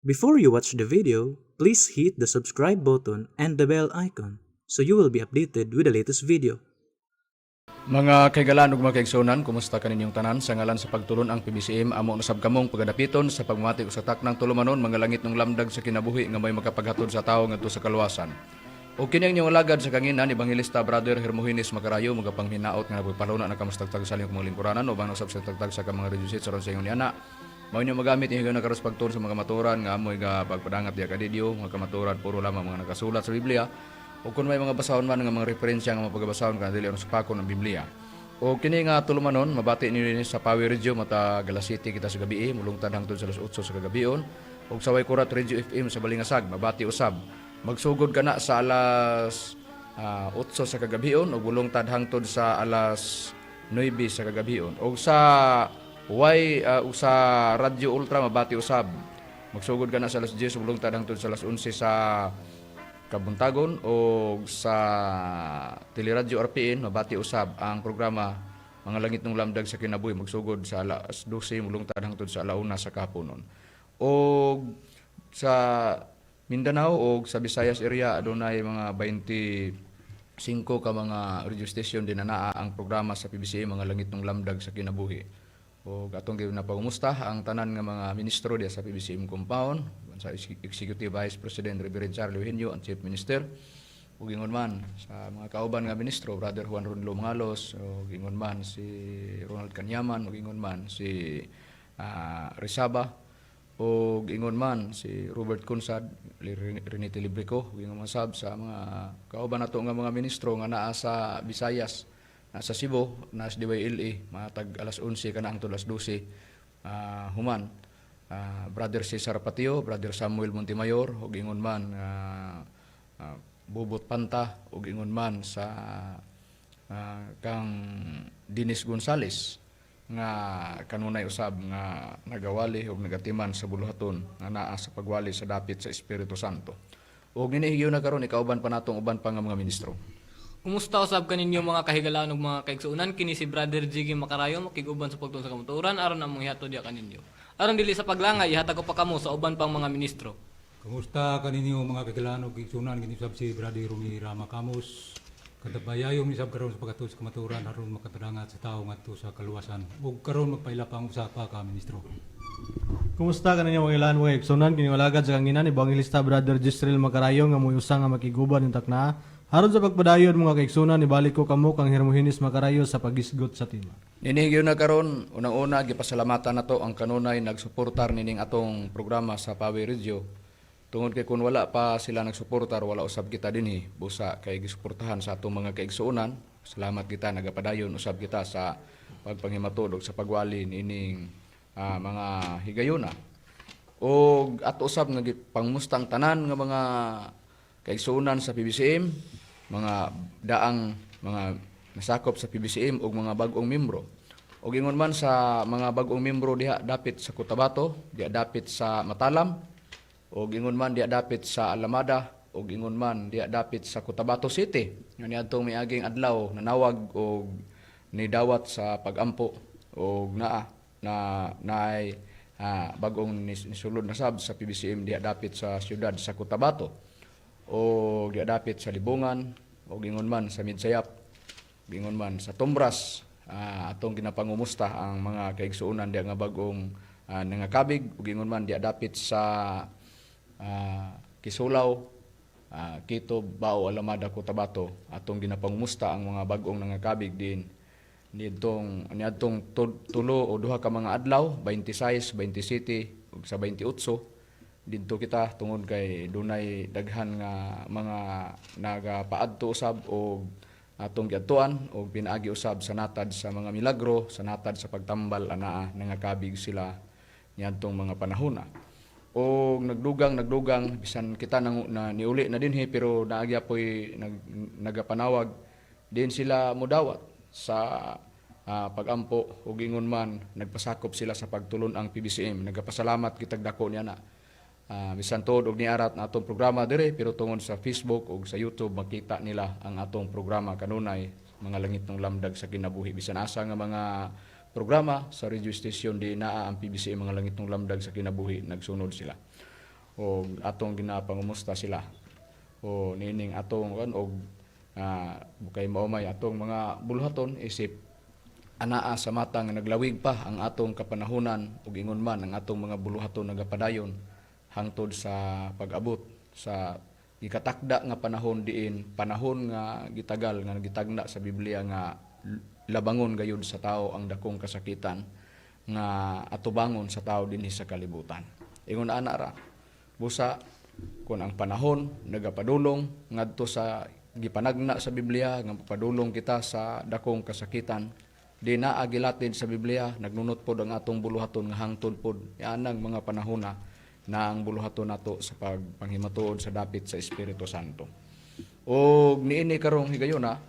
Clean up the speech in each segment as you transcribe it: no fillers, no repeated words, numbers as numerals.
Before you watch the video, please hit the subscribe button and the bell icon so you will be updated with the latest video. Mga kaigalan ug mga kaigsunan, kumusta kaninyong tanan? Sa ngalan sa pagtulon ang PBCM amo nasab kamong pagadapiton sa pagmati sa taknang tulumanon mga langit ng lamdag sa kinabuhi nga may makapaghatod sa tawo ngadto sa kaluwasan. O kini ang inyong alagad sa kanginan Evangelista Brother Hermogenes Macarayo magapanghinaot nga nagpaluna na kamustagtag sa mga lingkuranan ubang nasab sa tagtag sa mga reducit sa ron sa ingon ni ana. Mao inyo magamit inyo na karos pagtuon sa mga maturan nga amoy ga pagpadangat diya kadidyo mga kamaturan puro lamang mga nakasulat sa Biblia. O kung may mga basahon man nga mga referensya nga mapagabasahon ka dili sa pako ng Biblia. O kini nga tulumanon mabati ninyo sa Power Radio mata Galas City kita sa gabi mulungtad hangtod sa 8 sa kagabion ug sa Way Kurat Radio FM sa Balingasag mabati usab. Magsugod kana sa alas 8 sa kagabion ug mulungtad hangtod sa alas 9 sa kagabion. Og sa sa Radio Ultra mabati usab. Magsugod kana sa alas 10 mulungtad hangtod sa alas 11 sa Kabuntagon o sa Teleradyo RPN mabati usab ang programa Mga Langit ng Lamdag sa Kinabuhi magsugod sa alas 12 mulungtad hangtod sa alauna sa kahaponon. O sa Mindanao o sa Visayas area adunay mga 25 ka mga radio station din na ang programa sa PBCM Mga Langit ng Lamdag sa Kinabuhi. O atong ginapangumusta ang tanan nga mga ministro diya sa PBCM compound sa Executive Vice President Reverend Charlie Eugenio ang Chief Minister ug ingon man sa mga kauban nga ministro Brother Juan Ronlo Mangalos ug ingon man si Ronald Canyaman ug ingon man si Rizaba ug ingon man si Robert Consad Renete Librico ug ingon man sab sa mga kauban nato nga mga ministro nga naa sa Visayas nasa Cebu, nasa DYLE, matag alas 11 kana hangtod alas 12 human. Brother Cesar Patio, Brother Samuel Montemayor, ug ingon man Bubot Panta, ug ingon man sa kang Dennis Gonzales nga kanunay usab nga nagawali ug nagatiman sa buluhaton nga naa sa pagwali sa dapit sa Espiritu Santo. Ug ninihigyo na karon ikauban pa natong uban pa nga mga ministro. Kumusta usab kaninyo mga kahigalaan ug mga kaigsuunan kini si Brother Jiggy Macarayo makig-uban sa pagtuon sa kamaturan aron among ihatod diha kaninyo. Aron dili sa paglangay ihatag ko pa kamo sa uban pang mga ministro. Kumusta kaninyo mga kahigalaan ug kaigsuunan kini sab si Brother Romy Rama Camus. Kadabayayong ni sab karon sa pagtuon sa kamaturan aron makapadangat sa tawo ngadto sa kaluwasan ug karon magpaila pang usapa ka ministro. Kumusta ka ninyo mga ilan mga eksonan kini walagad sa kanginan ni Evangelista Brother Jesrel Macarayo nga moy usa nga makiguban yung takna aron sa pagpadayon mga kaigsunan ibalik ko kamo kang Hermogenes Macarayo sa pagisgot sa tima. Ninihigyo na karon unang-una gipasalamatan nato ang kanunay nagsuportar nining atong programa sa Power Radio. Tungod kay kun wala pa sila nagsuportar wala usab kita dinhi busa kay gisuportahan sa atong mga kaigsuonan. Salamat kita nagapadayon usab kita sa pagpanghimatod ug sa pagwali nining mga higayuna. Og ato usab nga gipangmustang tanan nga mga kaigsuonan sa PBCM, mga daang mga nasakop sa PBCM ug mga bag-ong membro. Og ingon man sa mga bag-ong membro diha dapit sa Cotabato, diha dapit sa Matalam, og ingon man diha dapit sa Alamada, og ingon man diha dapit sa Cotabato City. Nga niadtong miaging adlaw nanawag og nidawat sa pagampo og naay bag-ong nisulod na sab sa PBCM diha dapit sa siyudad sa Cotabato o diha dapit sa Libungan o gingon man sa Midsayap gingon man sa Tumbras atong ginapangumusta ang mga kaigsuonan diha nga bag-ong nangakabig o gingon man diha dapit sa Kisulaw Quito Bao Alamada Cotabato atong ginapangumusta ang mga bag-ong nangakabig din niadtong tulo o duha ka mga adlaw 26, 27 ug sa 28 didto kita tungod kay dunay daghan nga mga nagapaadto usab og atong giadtuan og pinaagi usab sa natad sa mga milagro sa natad sa pagtambal anaa nangakabig sila niadtong mga panahona og nagdugang bisan kita na niuli na dinhi pero naagi apoy nagapanawag din sila modawat sa pagampo ug ingon man nagpasakop sila sa pagtulon ang PBCM nagapasalamat kitag dako niya na bisan tuod og niarat na atong programa dire pero tungod sa Facebook ug sa YouTube makita nila ang atong programa kanunay Mga Langit ng Lamdag sa Kinabuhi bisan asa nga mga programa sa radio station di naa ang PBCM Mga Langit ng Lamdag sa Kinabuhi nagsunod sila. o atong ginapangumusta sila. O nining atong kan og bukay maumay atong mga buluhaton isip anaa sa mata nga naglawig pa ang atong kapanahunan ug ingon man ang atong mga buluhaton nagapadayon hangtod sa pag-abot sa gikatakda nga panahon diin, panahon nga gitagal nga gitagna sa Biblia nga labangon gayud sa tao ang dakong kasakitan nga atubangon sa tao dinhi sa kalibutan. Ingon ana ra busa kun ang panahon nagapadulong ngadto sa gipanagna sa Biblia nga padulong kita sa dakong kasakitan, di na agilatid sa Biblia nagnunot pod ang atong buluhaton nga hangtod pod yanang mga panahona na ang buluhaton nato sa pagpanghimatuod sa dapit sa Espiritu Santo. Og niini karong higayuna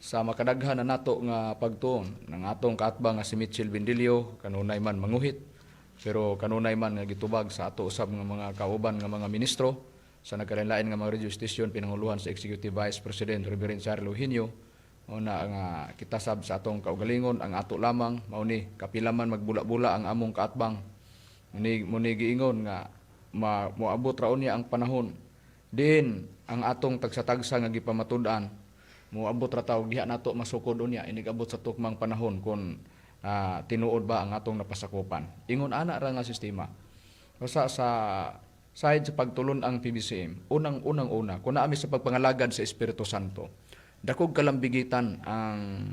sa makadaghan na nato nga pagtuon ng atong kaatbang nga si Mitchell Bindilio, kanunay man manguhit pero kanunay man nga gitubag sa ato usab nga mga kauban nga mga ministro sa nagkalain-lain nga mga radio station pinanguluhan sa Executive Vice President Reverend Charlo Eugenio. Una nga kita sab sa atong kaugalingon ang ato lamang mao ni kapilaman magbula-bula ang among kaatbang muni giingon nga moabot raon niya ang panahon din ang atong tagsa-tagsa nga gipamatud-an moabot ra taw diha nato masukod unya inigabot sa tukmang panahon kun tinuod ba ang atong napasakupan. Ingon ana ra nga sistema usa sa side sa pagtulon ang PBCM, unang-una, kung naami sa pagpangalagad sa Espiritu Santo, dakog kalambigitan ang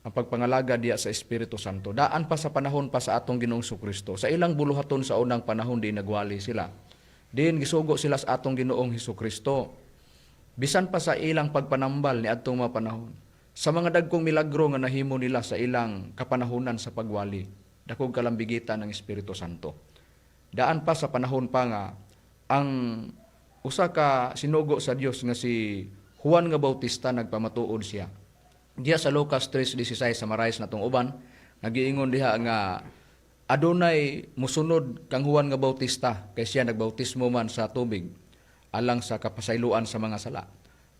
pagpangalagad diya sa Espiritu Santo. Daan pa sa panahon pa sa atong Ginoong Jesucristo. Sa ilang buluhaton sa unang panahon di nagwali sila. Din gisugo sila sa atong Ginoong Jesucristo. Bisan pa sa ilang pagpanambal ni adtong mga panahon. Sa mga dagkong milagro nga nahimo nila sa ilang kapanahunan sa pagwali, dakog kalambigitan ng Espiritu Santo. Daan pa sa panahon pa nga ang usa ka sinugo sa Dios nga si Juan nga Bautista nagpamatuod siya. Diya sa Lucas 3:16 summarize natong uban, nagiingon diha nga adunay musunod kang Juan nga Bautista kay siya nagbautismo man sa tubig alang sa kapasayloan sa mga sala.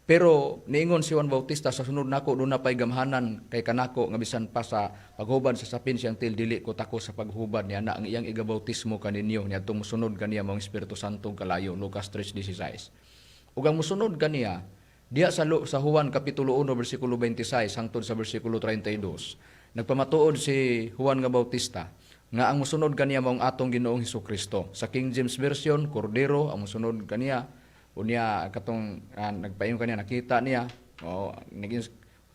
Pero niingon si Juan Bautista sa sunod nako do na pay gamhanan kay kanako nga bisan pa sa paghubad sa sapin siyang til dili ko tako sa paghubad niya na ang iyang igabautismo kaninyo niadtong musunod kaniya mong Espiritu Santo kalayo Lucas 3:16. Ug ang musunod kaniya diya sa Juan kapitulo 1 bersikulo 26 hangtod sa bersikulo 32. Nagpamatuod si Juan nga Bautista nga ang musunod kaniya mong atong Ginoong Hesukristo. Sa King James Version, Cordero ang musunod kaniya. Unya katong nagpaingon kaniya nakita niya naging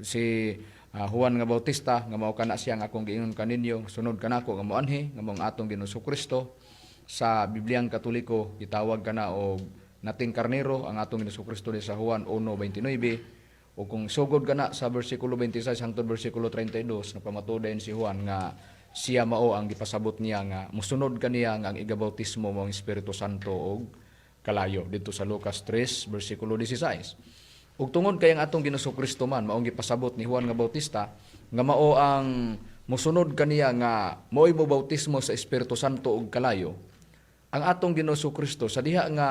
si Juan nga Bautista nga mao kana siya nga akong giingon kaninyo sunod kanako nga moanhi nga mong atong Ginoong Jesucristo. Sa Bibliang Katoliko gitawag kana og nating karnero ang atong Ginoong Jesucristo sa Juan 1:29 o kung sugod kana sa bersikulo 26 hangtod bersikulo 32 napamatuod si Juan nga siya mao ang gipasabot niya nga musunod kaniya nga ang igabautismo mong Espiritu Santo og kalayo dito sa Lucas 3 bersikulo 16. Ug tungod kay ang atong Ginoong Kristo man maong gipasabot ni Juan nga Bautista nga mao ang musunod kaniya nga mao'y mo bautismo sa Espiritu Santo ug kalayo. Ang atong Ginoong Kristo sa diha nga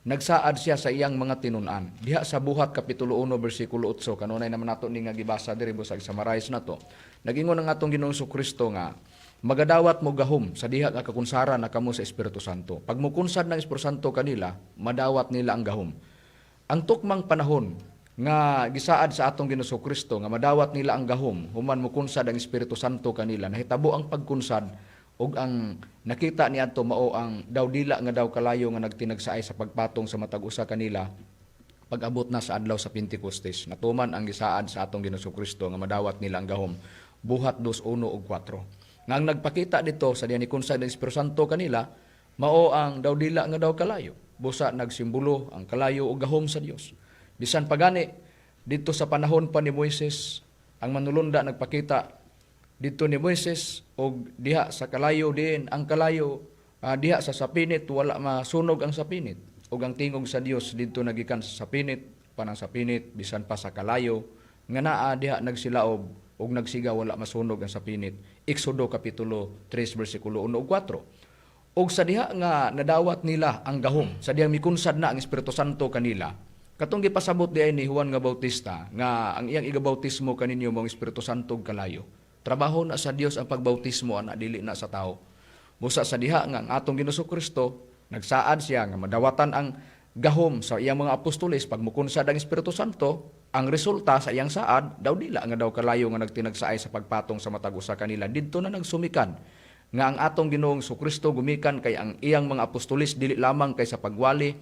nagsaad siya sa iyang mga tinun-an. Diha sa Buhat kapitulo 1 bersikulo 8 kanunay naman nato ni nga gibasa diri busag summarize nato. Nagingon ang atong Ginoong Kristo nga magadawat mo gahom sa diha nga kakunsaran na kamo sa Espiritu Santo. Pag mo kunsad ng Espiritu Santo kanila, madawat nila ang gahom. Ang tukmang panahon nga gisaad sa atong Ginoong Kristo nga madawat nila ang gahom, human mo kunsad ang Espiritu Santo kanila, nahitabo ang pagkunsad ug ang nakita niadto mao ang daw dila nga daw kalayo nga nagtinagsaay sa pagpatong sa matag usa kanila pag-abot na sa adlaw sa Pentecostes. Natuman ang gisaad sa atong Ginoong Kristo nga madawat nila ang gahom. Buhat 2:1 ug 4. Nga ang nagpakita dito sa diyan ni kunsad ng Espiritu Santo kanila, mao ang daw dila nga daw kalayo. Busa nagsimbolo ang kalayo ug gahom sa Dios. Bisan pagani dito sa panahon pa ni Moises, ang manulunda nagpakita dito ni Moises og diha sa kalayo din ang kalayo diha sa sapinit wala masunog ang sapinit ug ang tingog sa Dios dito nagikan sa sapinit panang sapinit bisan pa sa kalayo nga naa diha nagsilaob ug nagsiga wala masunog ang sapinit. Exodo kapitulo 3 bersikulo 1 ug 4. Ug sa diha nga nadawat nila ang gahom, sa diha mikunsad na ang Espiritu Santo kanila. Katong gipasabot diay ni Juan nga Bautista nga ang iyang igabautismo kaninyo mong Espiritu Santo kalayo. Trabaho na sa Dios ang pagbautismo ana dili na sa tao. Busa sa diha nga ang atong Ginoong Kristo nagsaad siya nga madawatan ang gahom sa iyang mga apostoles pag mukunsad ang Espiritu Santo. Ang resulta sa iyang saad daw dila nga daw kalayo nga nagtinagsaay sa pagpatong sa matag usa kanila. Didto na nagsumikan nga ang atong Ginoong Kristo gumikan kay ang iyang mga apostoles dili lamang kay sa pagwali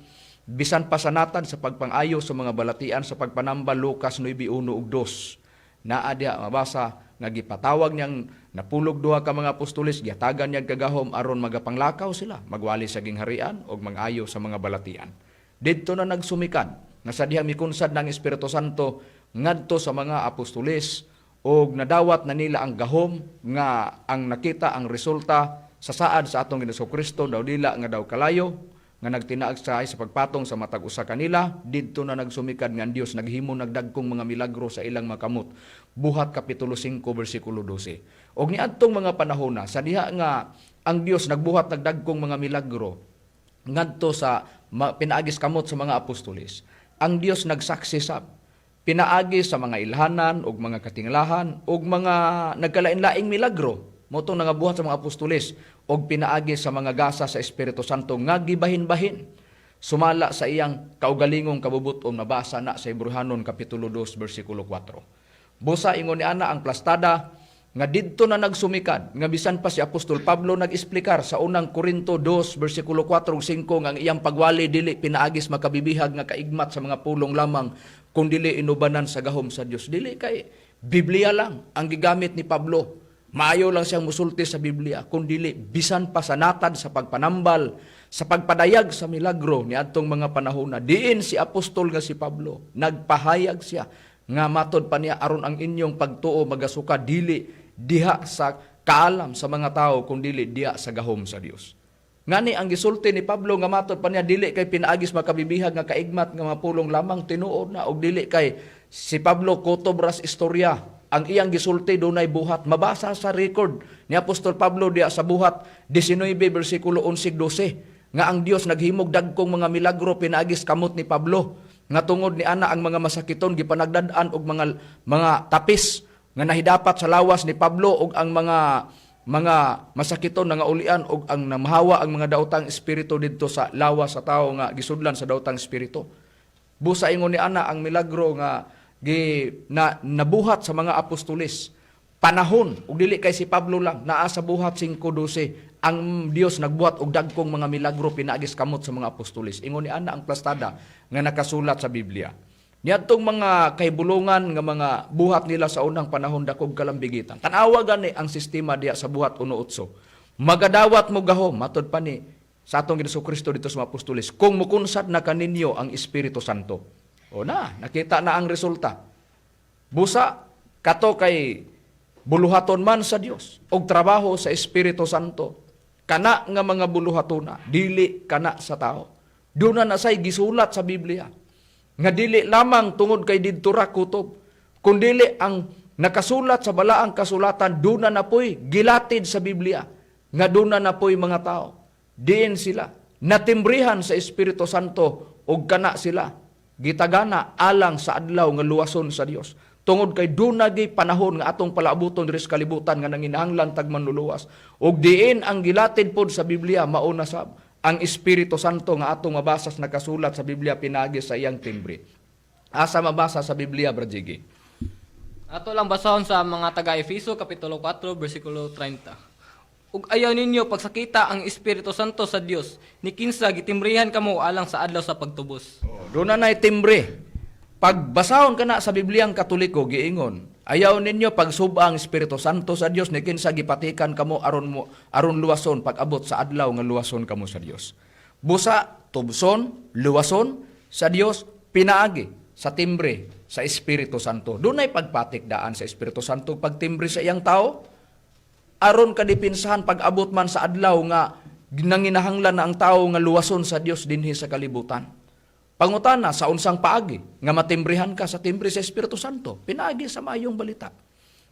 bisan pasanatan sa pagpangayo sa mga balatian sa pagpanambal. Lucas 9:1 ug 2 naa diha mabasa nga gipatawag niyang napulog duha ka mga apostoles, gihatagan niya kagahom aron magapanglakaw sila, magwali sa gingharian o mangayo sa mga balatian. Didto na nagsumikan nga sa diha mikunsad ng Espiritu Santo ngadto sa mga apostoles o nadawat na nila ang gahom nga ang nakita ang resulta sa saad sa atong Ginoong Kristo daw dila nga daw kalayo nga nagtinaag sa pagpatong sa matag usa kanila. Didto na nagsumikad nga ang Dios naghimo nagdagkong mga milagro sa ilang makamot. Buhat kapitulo 5 bersikulo 12. Og niadtong mga panahon na sa diha nga ang Dios nagbuhat nagdagkong mga milagro ngadto sa pinaagis kamot sa mga apostoles. Ang Dios nagsaksi sab pinaagi sa mga ilhanan og mga katinglahan og mga nagkalain-laing milagro motong nangabuhat sa mga apostoles og pinaagi sa mga gasa sa Espiritu Santo nga gibahin-bahin sumala sa iyang kaugalingong kabubuton nabasa na sa Hebrehanon kapitulo 2 bersikulo 4. Busa ingon ni ana ang plastada nga didto na nagsumikad nga bisan pa si Apostol Pablo nag-esplikar sa unang Korinto 2 bersikulo 4 ug 5 nga ang iyang pagwali dili pinaagis makabibihag nga kaigmat sa mga pulong lamang kung dili inubanan sa gahom sa Dios. Dili kay Biblia lang ang gigamit ni Pablo. Maayo lang siyang musulti sa Biblia kung dili bisan pa sa natad sa pagpanambal sa pagpadayag sa milagro ni adtong mga panahon na diin si apostol nga si Pablo nagpahayag siya nga matod pa niya aron ang inyong pagtuo magasuka dili diha sa kaalam sa mga tao kung dili diha sa gahom sa Dios. Ngani ang gisulti ni Pablo nga matod pa niya dili kay pinaagis makabibihag nga kaigmat nga mapulong lamang tinuod na og dili kay si Pablo kotobras istorya ang iyang gisulti dunay buhat. Mabasa sa record ni Apostol Pablo diha sa buhat 19 bersikulo 11-12 nga ang Dios naghimog dagkong mga milagro pinaagis kamot ni Pablo nga tungod ni ana ang mga masakiton gipanagdad-an og mga tapis nga nahidapat sa lawas ni Pablo og ang mga masakiton nga ulian og ang namahawa ang mga daotang espiritu didto sa lawas sa tao nga gisudlan sa daotang espiritu. Busa ingon ni ana ang milagro nga nabuhat sa mga apostoles panahon ug dili kay si Pablo lang naa sa buhat 5:12 ang Dios nagbuhat og dagkong mga milagro pinaagis kamot sa mga apostoles. Ingon ni ana ang plastada nga nakasulat sa Biblia. Niadtong mga kahibulungan nga mga buhat nila sa unang panahon dakog kalambigitan. Tanawa gani ang sistema diya sa buhat 1:8. Magadawat mo gahom matod pa ni sa atong Ginoong Kristo dito sa mga apostoles kung mukunsad na kaninyo ang Espiritu Santo. O nakita na ang resulta. Busa kato kay buluhaton man sa Dios og trabaho sa Espiritu Santo. Kana nga mga buluhatona dili kana sa tao. Doon na say gisulat sa Biblia nga dili lamang tungod kay didto ra kutob kundi ang nakasulat sa balaang kasulatan duna na poy gilatid sa Biblia nga duna na poy mga tao diin sila natimbrihan sa Espiritu Santo ug kana sila gitagana alang sa adlaw nga luwason sa Dios tungod kay duna gi panahon nga atong palaabuton diri sa kalibutan nga nanginahanglan tag manluluwas ug diin ang gilatid pod sa Biblia mao na sab ang Espiritu Santo nga atong mabasa sa nakasulat sa Biblia pinagi sa iyang timbre. Asa mabasa sa Biblia, Brajigi? Ato lang basahon sa mga taga-Efeso kapitulo 4 bersikulo 30. Ug ayaw ninyo pagsakita ang Espiritu Santo sa Dios ni kinsa gitimbrihan kamo alang sa adlaw sa pagtubos. Doon na timbre. Pagbasahon ka na sa Bibliang Katoliko, giingon, ayaw ninyo pagsuba ang Espiritu Santo sa Dios ni kinsa gipatikan kamo aron luwason pag-abot sa adlaw nga luwason kamo sa Dios. Busa tubson, luwason sa Dios pinaagi sa timbre sa Espiritu Santo. Dunay pagpatikdaan sa Espiritu Santo pagtimbre sa iyang tao aron kadipinsahan pag-abot man sa adlaw nga nanginahanglan na ang tao nga luwason sa Dios dinhi sa kalibutan. Pangutana sa unsang paagi nga matimbrihan ka sa timbre sa Espiritu Santo, pinaagi sa maayong balita.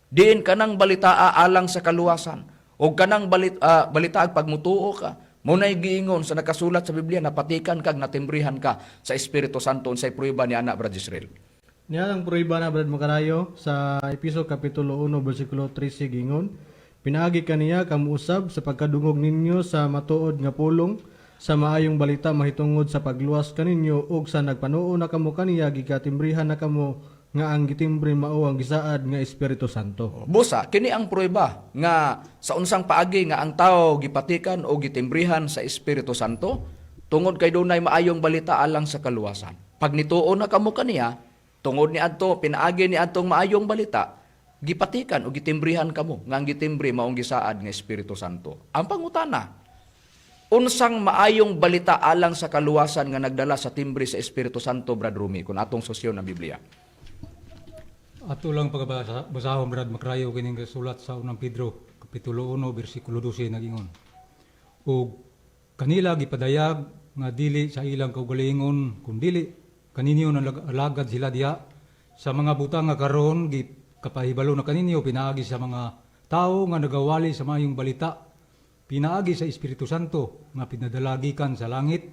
Diin kanang balita alang sa kaluwasan o kanang balita pagmutuo ka, munay giingon sa nakasulat sa Biblia na patikan kag natimbrihan ka sa Espiritu Santo unsay prueba ni anak Brad Israel. Niya ang prueba na Brad Makarayo sa Efeso kapitulo 1 bersikulo 13 gingon, Pinaagi kaniya kamo usab sa pagkadungog ninyo sa matuod nga pulong sa maayong balita mahitungod sa pagluwas kaninyo ug sa nagpanuo na kamo kaniya gikatimbrihan na kamo nga ang gitimbre mao ang gisaad nga Espiritu Santo. Busa, kini ang prueba nga sa unsang paagi nga ang tao gipatikan o gitimbrihan sa Espiritu Santo tungod kay dunay maayong balita alang sa kaluwasan. Pag nituo na kamo kaniya, tungod ni adto pinaagi ni adtong maayong balita, gipatikan o gitimbrihan kamo nga ang gitimbre maong gisaad nga Espiritu Santo. Ang pangutana, unsang maayong balita alang sa kaluwasan nga nagdala sa timbre sa Espiritu Santo, Brad Rumi, kung atong sosyo na Biblia? Ato lang pagbasahon Brad Macrayo kining sulat sa unang Pedro kapitulo 1 bersikulo 12 nagingon. Ug kanila gipadayag nga dili sa ilang kaugalingon kun dili kaninyo alagad sila diha sa mga butang nga karon kapahibalo na kaninyo pinaagi sa mga tao nga nagawali sa mayong balita, pinaagi sa Espiritu Santo nga pinadalagikan sa langit,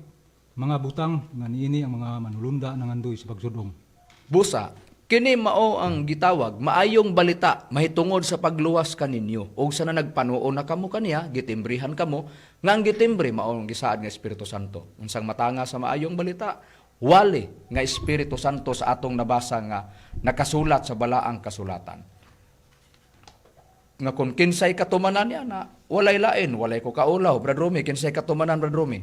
mga butang nga niini ang mga manulunda nang andoy sa pagsudong. Busa, kini mao ang gitawag maayong balita mahitungod sa pagluwas kaninyo ug sa nagpanuo na kamo kaniya gitimbrihan kamo nga ang gitimbre mao ang gisaad nga Espiritu Santo. Unsang matanga sa maayong balita, wali nga Espiritu Santo sa atong nabasa nga nakasulat sa balaang kasulatan. Nga kung kinsay katumanan niya na walay lain, walay ko kaulaw, Brad Rumi, kinsay katumanan, Brad Rumi.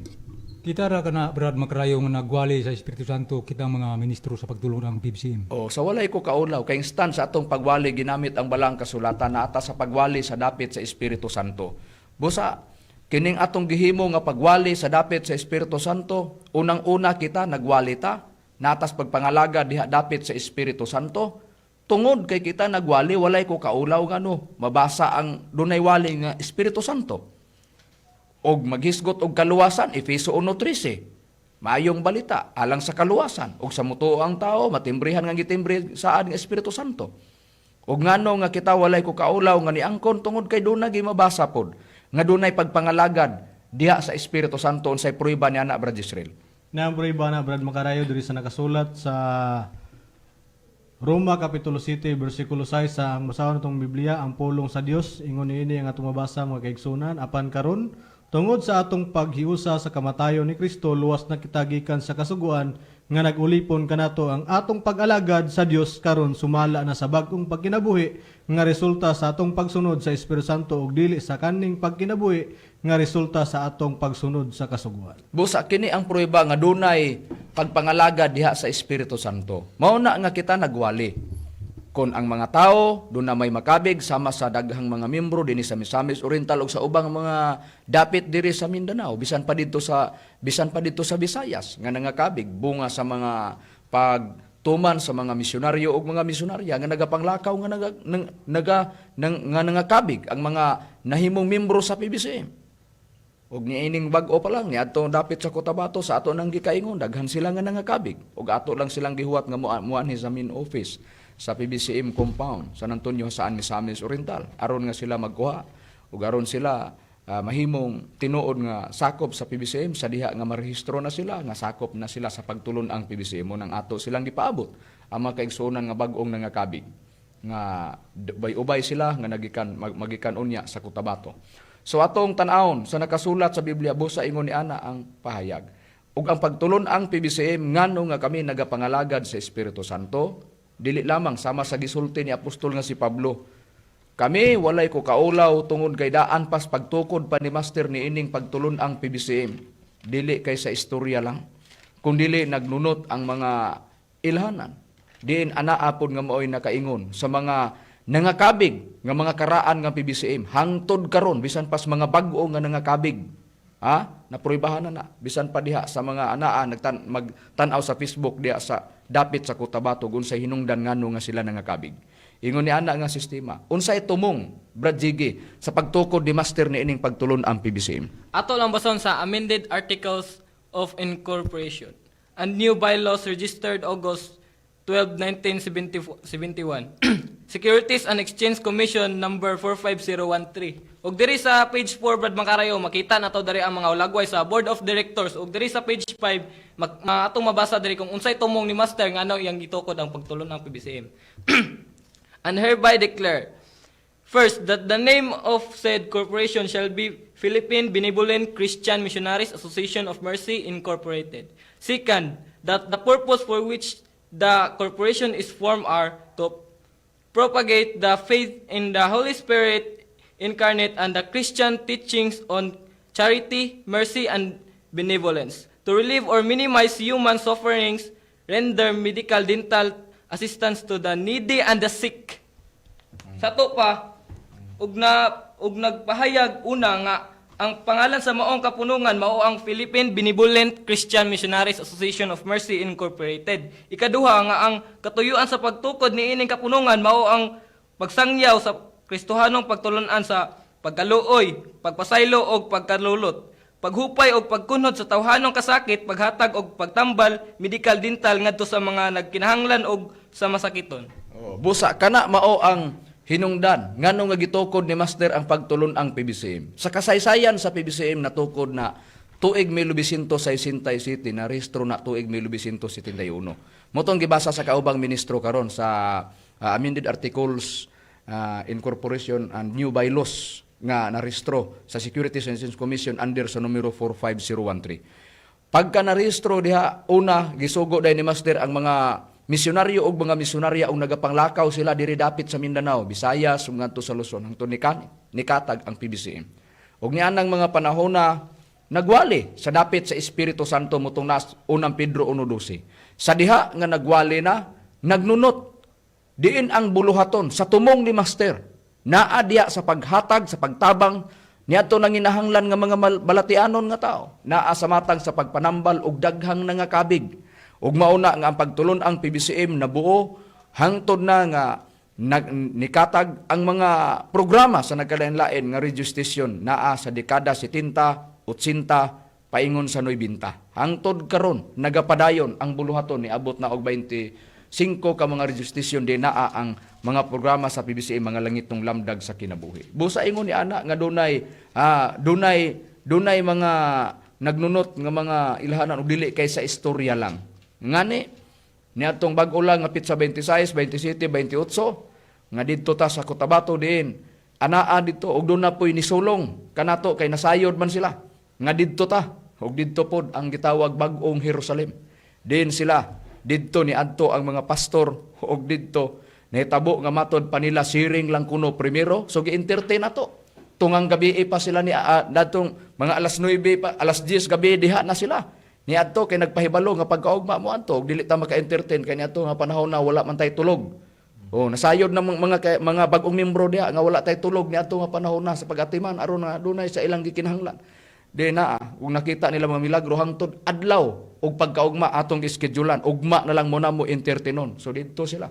Kita ra kana Brad Macrayo nga nagwali sa Espiritu Santo kitang mga ministro sa pagtulong ng PBCM. O, sa walay ko kaulaw, kay instant sa atong pagwali, ginamit ang balang kasulatan na ata sa pagwali sa dapit sa Espiritu Santo. Busa, kining atong gihimo nga pagwali sa dapit sa Espiritu Santo, unang-una kita nagwali ta, natas pagpangalaga diha dapit sa Espiritu Santo, tungod kay kita nagwali, walay ko kaulaw nga no, mabasa ang dunay wali nga Espiritu Santo. Og maghisgot og kaluwasan, Efeso 1:13. Maayong balita alang sa kaluwasan og sa mutuo ang tao matimbrihan nga gitimbre saad nga Espiritu Santo. Og ngano nga kita walay ko kaulaw nga niangkon tungod kay dunay mabasa pod nga dunay pagpangalagad diha sa Espiritu Santo unsay prueba ni ana Brad Israel. Naambroy ba na Brad Macarayo diri sa nakasulat sa Roma Kapitulo 7 bersikulo 6 sa ang basahon natong Biblia ang pulong sa Dios ingon niini ang atong mabasa mga kaigsunan apan karon tungod sa atong paghiusa sa kamatayon ni Kristo luwas na kita gikan sa kasuguan nga nagulipon kanato ang atong pag-alagad sa Dios karon sumala na sa bag-ong pagkinabuhi nga resulta sa atong pagsunod sa Espiritu Santo ug dili sa kaning pagkinabuhi nga resulta sa atong pagsunod sa kasuguan. Busa kini ang prueba nga dunay pagpangalagad diha sa Espiritu Santo. Mao na nga kita nagwali. Kung ang mga tao doon na may makabig sama sa daghang mga membro dinhi sa Misamis Oriental ug sa ubang mga dapit diri sa Mindanao bisan pa dito sa Visayas nga nangakabig bunga sa mga pagtuman sa mga misyonaryo ug mga misyonarya nga nagapanglakaw nga nangakabig ang mga nahimong membro sa PBCM. Ug niining bag-o pa lang niadto dapit sa Cotabato sa ato nang gikaingon daghan sila nga nangakabig ug ato lang silang gihuwat nga muanhi sa main office sa PBCM compound San Antonio saan Misamis Oriental aron nga sila magkuha ug aron sila mahimong tinuod nga sakop sa PBCM sa diha nga marehistro na sila nga sakop na sila sa pagtulon ang PBCM nang ato silang gipaabot ang mga kaigsuonan nga bag-ong nangakabig nga ubay sila nga magikan unya sa Cotabato. So atong tan-awon sa nakasulat sa Biblia busa ingon ni ana ang pahayag ug ang pagtulon ang PBCM ngano nga kami nagapangalagad sa Espiritu Santo dili lamang sama sa gisulti ni apostol nga si Pablo. Kami walay ko kaulaw tungod kay daan pas pagtukod pa ni master ni ining pagtulon ang PBCM. Dili kay sa istorya lang, kundi nagnunot ang mga ilhanan. Diin anaapod nga maoy nakaingon sa mga nangakabig nga mga karaan nga PBCM hangtod karon bisan pas mga bag-o nga nangakabig. Napruibahan na bisan pa diha sa mga anaa magtan-aw sa Facebook diha sa dapit sa Cotabato unsay hinungdan ngano nga sila nangakabig. Ingon ni ana nga sistema. Unsay tumong Brad Jiggy sa pagtukod ni master ni ining pagtulon ang PBCM. Ato lang bason sa amended Articles of Incorporation and new bylaws registered August 12, 1971. Securities and Exchange Commission number 45013. Ug diri sa page 4 Brad Macarayo makita nato diri ang mga ulagway sa Board of Directors ug diri sa page 5 atong mabasa diri kung unsay tumong ni master ngano iyang gitukod ang pagtulon ng PBCM. And hereby declare First, that the name of said corporation shall be Philippine Benevolent Christian Missionaries Association of Mercy Incorporated. Second, that the purpose for which the corporation is formed are to propagate the faith in the Holy Spirit incarnate and the Christian teachings on charity, mercy, and benevolence, to relieve or minimize human sufferings, render medical, dental assistance to the needy and the sick. Sa to pa, ug nagpahayag una nga ang pangalan sa maong kapunungan mao ang Philippine Benevolent Christian Missionaries Association of Mercy Incorporated. Ikaduha nga ang katuyuan sa pagtukod ni ining kapunungan mao ang pagsangyaw sa Kristohanong pagtulunan sa pagkaluoy, pagpasaylo og pagkalulot, paghupay og pagkunhod sa tawhanong kasakit, paghatag og pagtambal, medical, dental ngadto sa mga nagkinahanglan og sa masakiton. Busa kana mao ang hinungdan ngano nga gitukod ni Master ang pagtulon ang PBCM. Sa kasaysayan sa PBCM natukod na tuig 1967 na rehistro na tuig 1971. Motong gibasa sa kaubang ministro karon sa amended articles incorporation and new bylaws nga narehistro sa Securities and Exchange Commission under sa numero 45013. Pagka narehistro diha una gisugo dai ni Master ang mga misyonaryo og mga misyonarya og nagapanglakaw sila diri dapit sa Mindanao, Visayas ug ngadto sa Luzon hangtod nikatag ang PBCM. Og nianang mga panahon na nagwali sa dapit sa Espiritu Santo motong nas unang Pedro 1:12. Sa diha nga nagwali na nagnunot diin ang buluhaton sa tumong ni Master. Naa diya sa paghatag sa pagtabang niadto nang ginahanglan nga mga balatianon nga tao. Naa sa matang sa pagpanambal og daghang nga kabig. Ug mauna nga ang pagtulon ang PBCM nabuo hangtod na nga nikatag ang mga programa sa nagkalain-lain nga radio station naa sa dekada 70, 80 paingon sa 90. Hangtod karon nagapadayon ang buluhaton ni abot na og 25 ka mga radio station din naa ang mga programa sa PBCM mga langitong lamdag sa kinabuhi. Busa ingon ni ana nga dunay mga nagnunot nga mga ilhanan og dili kay sa istorya lang. Ngani niadtong bag-o lang nga pitsa 26, 27, 28 nga didto ta sa Cotabato diin anaa dito og doon na po'y nisulong kanato kay nasayod man sila nga didto ta og didto pod ang gitawag bag-ong Jerusalem. Diin sila didto ni adto ang mga pastor og didto nahitabo nga matod pa nila siring lang kuno primero so gi-entertain nato. Tungang gabi pa sila ni datong mga alas 9 pa alas 10 gabi diha na sila. Niadto kay nagpahibalo nga pagkaugma mo anto dili ta maka-entertain kay niadto nga panahon na wala man tay tulog. Nasayod na mga bagong membro diha nga wala tay tulog niadto nga panahon na sa pag-atiman aron na dunay sa ilang gikinahanglan. Di na kung nakita nila mga milagro hangtod adlaw og pagkaugma atong gischedulean ugma na lang mo na mo entertainon. So didto sila.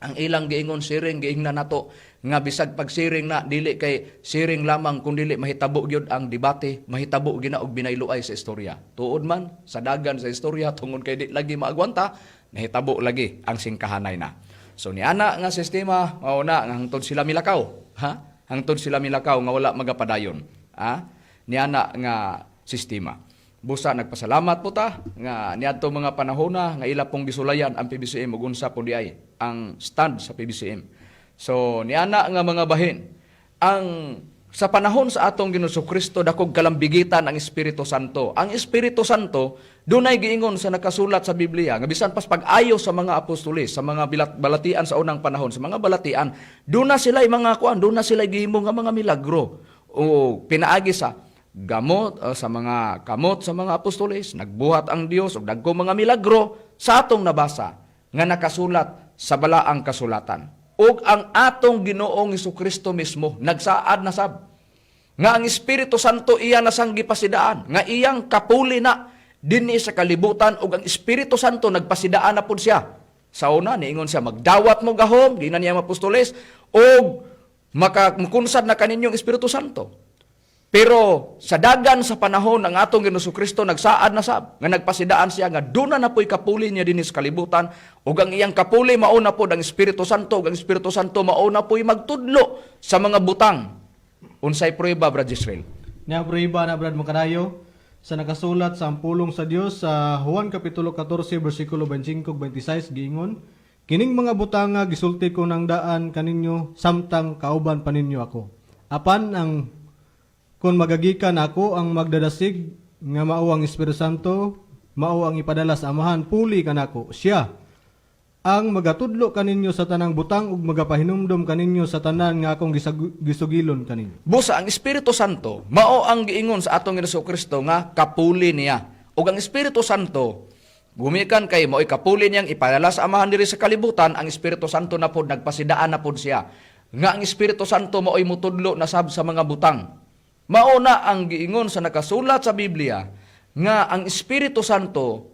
Ang ilang giingon siring giingnan nato nga bisag pagsiring na dili kay siring lamang kun dili mahitabo gyud ang debate, mahitabo gina og binayloay sa istorya. Tuod man sa dagan sa istorya tungod kay di lagi maagwanta, nahitabo lagi ang singkahanay na. So ni ana nga sistema mao na nga hangtod sila milakaw, ha? Hangtod sila milakaw nga wala magapadayon, ha? Ni ana nga sistema. Busa nagpasalamat po ta nga niadto mga panahon na nga ila pong gisulayan ang PBCM ug unsa po diay ang stand sa PBCM. So niana nga mga bahin ang sa panahon sa atong Ginoong Kristo dakog kalambigitan ang Espiritu Santo. Ang Espiritu Santo dunay giingon sa nakasulat sa Biblia nga bisan pas pag-ayo sa mga apostoles sa mga balatian sa unang panahon sa mga balatian duna sila mga kuan duna sila gihimo nga mga milagro o pinaagi sa gamot sa mga kamot sa mga apostoles, nagbuhat ang Dios og dagko mga milagro sa atong nabasa nga nakasulat sa balaang kasulatan. Ug ang atong Ginoong Hesukristo mismo nagsaad na sab nga ang Espiritu Santo iya nasang gipasidaan nga iyang kapuli na dinhi sa kalibutan ug ang Espiritu Santo nagpasidaan na pud siya. Sa una niingon siya magdawat mo gahom ginan niya mga apostoles ug makakunsad na kaninyong Espiritu Santo. Pero sa dagan sa panahon ang atong Ginoong Kristo nagsaad na sab nga nagpasidaan siya nga duna na po'y kapuli niya dinis kalibutan ug ang iyang kapuli mauna pod ang Espiritu Santo ug ang Espiritu Santo mauna po'y magtudlo sa mga butang. Unsay prueba Brad Israel? Niya prueba na Brad Macarayo sa nakasulat sa pulong sa Dios sa Juan kapitulo 14 bersikulo 25-26 giingon Kining mga butang nga gisulti ko ng daan kaninyo samtang kauban pa ninyo ako. Apan ang kung magagikan ako ang magdadasig nga mao ang Espiritu Santo, mao ang ipadala sa Amahan, puli kanako. Siya ang magatudlo kaninyo sa tanang butang ug magapahinumdom kaninyo sa tanan nga akong gisugilon kaninyo. Busa ang Espiritu Santo mao ang giingon sa atong Jesucristo nga kapuli niya. Ug ang Espiritu Santo gumikan kay mo'y kapuli niyang ipadala sa Amahan diri sa kalibutan. Ang Espiritu Santo na pod nagpasidaan na pod siya nga ang Espiritu Santo mo'y mutudlo na sab sa mga butang. Mao na ang giingon sa nakasulat sa Biblia nga ang Espiritu Santo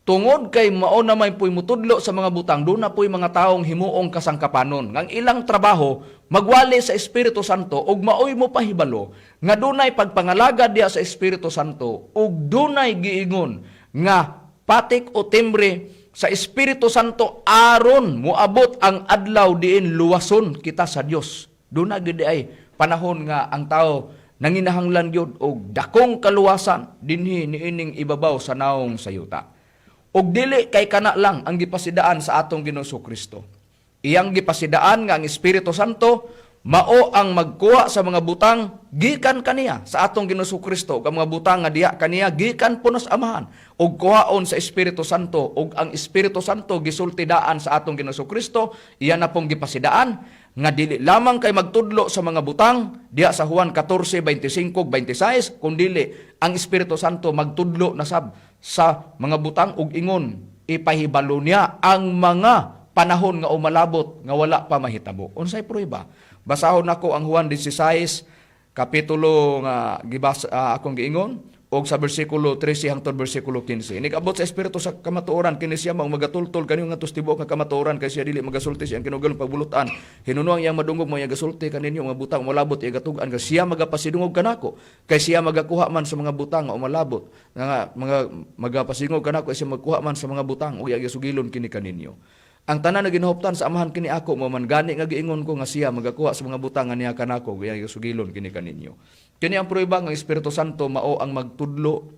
tungod kay mao na may puy mutudlo sa mga butang, doon na puy mga taong himuong kasangkapanon. Ang ilang trabaho, magwali sa Espiritu Santo, ug maoy mo pahibalo, nga dunay pagpangalagad diya sa Espiritu Santo, ug dunay giingon, nga patik o timbre sa Espiritu Santo, aron moabot ang adlaw diin luwason kita sa Dios. Doon na gid ay panahon nga ang tao nanginahanglan yun, og dakong kaluwasan, dinhi niining ibabaw sa naong sayuta. Og dili kay kana lang ang gipasidaan sa atong Ginoong Kristo. Iyang gipasidaan nga ang Espiritu Santo mao ang magkuha sa mga butang gikan kaniya sa atong Ginoong Kristo. Ang mga butang nga diha kaniya gikan punos Amahan og kuhaon sa Espiritu Santo, og ang Espiritu Santo gisultidaan sa atong Ginoong Kristo. Iyan na pong gipasidaan nga dili lamang kay magtudlo sa mga butang diha sa Juan 14:25-26, kundi ang Espiritu Santo magtudlo na sab sa mga butang ug ingon ipahibalo niya ang mga panahon nga umalabot nga wala pa mahitabo. Unsay prueba? Basahon nako ang Juan 16 kapitulo nga akong giingon og sa bersikulo 13 hangtod bersikulo 15. Nigabot sa Espiritu sa kamatuoran kini siya mao magatultol kaniyo nga tibuok nga kamatuoran kay siya dili magasulti siyang kinugal pagbulutan. Hinuno ang madungog mo yang gasulti kaninyo mga butang umalabot iya gatugan kay siya magapasidungog kanako. Kay siya magakuha man sa mga butang nga umalabot. Nga mga magapasidungog kanako siya magkuha man sa mga butang ug iya sugilon kini kaninyo. Ang tanan na ginahuptan sa Amahan kini ako mo man gani nga giingon ko nga siya magakuha sa mga butang nga niya kanako iya sugilon kini kaninyo. Kini ang prueba nga Espiritu Santo mao ang magtudlo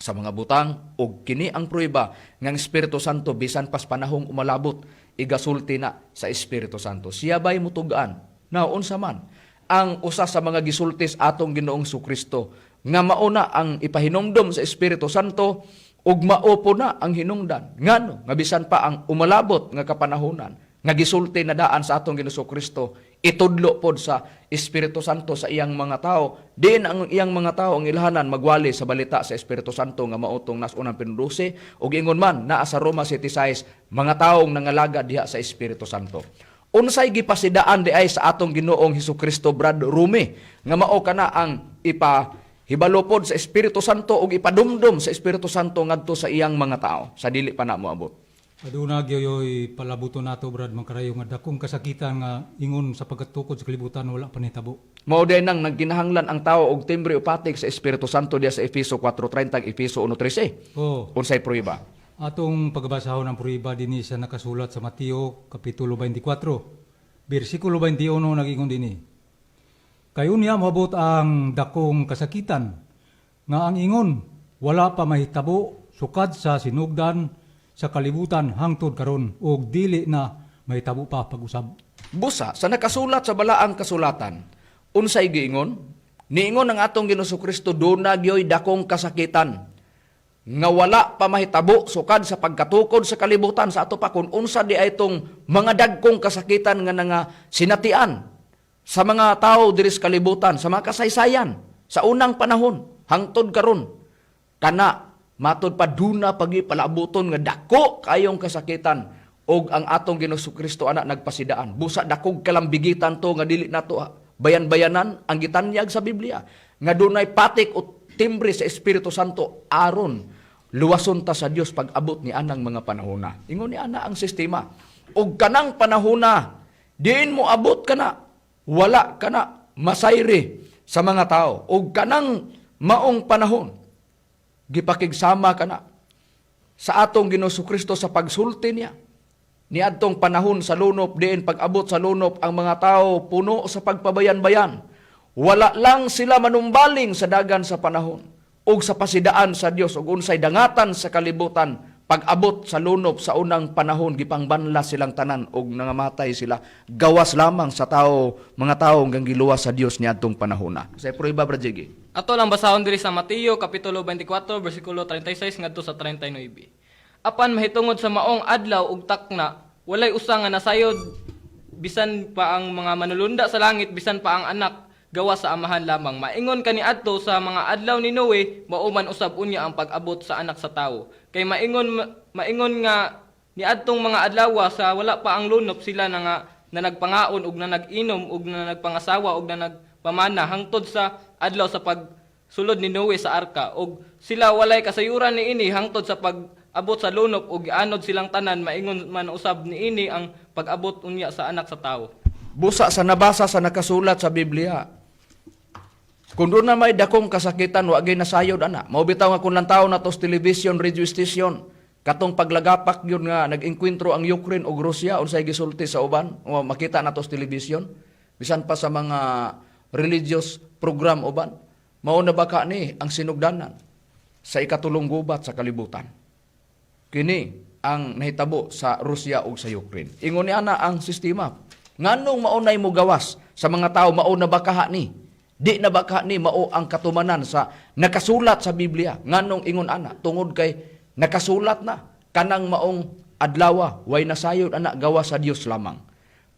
sa mga butang ug kini ang prueba nga ang Espiritu Santo bisan pas panahong umalabot igasulti na sa Espiritu Santo. Siya ba'y mutugaan? Now unsa man ang usa sa mga gisultis atong Ginoong Kristo nga mauna ang ipahinumdom sa Espiritu Santo ug mao po na ang hinungdan. Ngano nga bisan pa ang umalabot nga kapanahonan nga gisulti na daan sa atong Ginoong Kristo itudlo pod sa Espiritu Santo sa iyang mga tao. Diin ang iyang mga tao ang ilhanan magwali sa balita sa Espiritu Santo nga mautong nas unang pinudusi ug ingon man naa sa Roma 7:6 mga taong nangalaga diha sa Espiritu Santo. Unsay gipasidaan di ay sa atong Ginoong Hesukristo Brad Rumi nga mao kana ang ipahibalo pod sa Espiritu Santo ug ipadumdum sa Espiritu Santo ngadto sa iyang mga tao sa dili pa na moabot. Aduna gyoy palabuto nato brad magkarayo nga dakong kasakitan nga ingon sa pagkatukod sa kalibutan wala pa nitabo. Mao day nang nagkinahanglan ang tao og timbre upatig sa Espiritu Santo diya sa Efeso 4:30 Efeso 1:13. Unsay prueba? Atong pagbasahon ng prueba dinhi sa nakasulat sa Mateo kapitulo 24 bersikulo 21 nagingon dinhi. Kayo niya moabot ang dakong kasakitan nga ang ingon wala pa mahitabo sukad sa sinugdan sa kalibutan hangtod karon og dili na mahitabo pa pag-usab. Busa sa nakasulat sa balaang kasulatan, unsay giingon? Niingon ang atong Ginoong Kristo duna gyoy dakong kasakitan nga wala pa mahitabo sukad sa pagkatukod sa kalibutan sa ato pa kun unsa di ay itong mga dagkong kasakitan nga sinatian sa mga tao diri sa kalibutan, sa mga kasaysayan sa unang panahon hangtod karon. Kana matod pa duna pagi palabuton nga dako kayong kasakitan og ang atong Ginoong Kristo ana nagpasidaan. Busa dakog kalambigitan to nga dili nato bayan-bayanan ang gitanyag sa Biblia nga dunay patik o timbre sa Espiritu Santo aron luwason ta sa Dios pag abot ni anang mga panahona. Ingon ni ana ang sistema. Og kanang panahona diin mo abot kana wala kana masayri sa mga tao. Og kanang maong panahon gipakigsama kana sa atong Ginoong Kristo sa pagsulti niya. Niadtong panahon sa lunop diin pag-abot sa lunop ang mga tao puno sa pagpabayan-bayan. Wala lang sila manumbaling sa dagan sa panahon ug sa pasidaan sa Dios ug unsay dangatan sa kalibutan pag-abot sa lunop sa unang panahon gipangbanla silang tanan og nangamatay sila gawas lamang sa tao, mga tao hanggang giluwas sa Dios niadtong panahon na. Sa prueba Brad Jiggy. Ato lang basahon diri sa Mateo kapitulo 24 bersikulo 36 ngadto sa 39. Apan mahitungod sa maong adlaw ug takna, walay usa nga nasayod bisan pa ang mga manulunda sa langit, bisan pa ang anak, gawa sa amahan lamang. Maingon kaniadto sa mga adlaw ni Noe, mauman usab unya ang pag-abot sa anak sa tawo. Kay maingon nga niadtong mga adlaw sa wala pa ang lunop, sila na nagpangaon ug na nag-inom ug na nagpangasawa ug na nagpamana hangtod sa adlaw sa pagsulod ni Noe sa arka. Ug sila walay kasayuran niini hangtod sa pag-abot sa lunop ug gianod silang tanan, maingon man usab niini ang pag-abot unya sa anak sa tawo. Busa sa nabasa sa nakasulat sa Biblia. Kung doon na may dakong kasakitan, wag ay nasayod ana. Mao bitaw nga kung lang tao na tos television, radio station, katong paglagapak yun nga nag-enkwentro ang Ukraine ug Russia unsay gisulti sa uban, o makita na tos television, bisan pa sa mga religious program uban. Mao na baka ni ang sinugdanan sa ikatulong gubat sa kalibutan. Kini ang nahitabo sa Russia ug sa Ukraine. Ingon ni ana ang sistema. Nganong maunay mo gawas sa mga tao, mao na bakaha ni? Di na bakaha ni mao ang katumanan sa nakasulat sa Biblia. Nganong ingon ana? Tungod kay nakasulat na kanang maong adlawa, way nasayod ana gawas sa Dios lamang.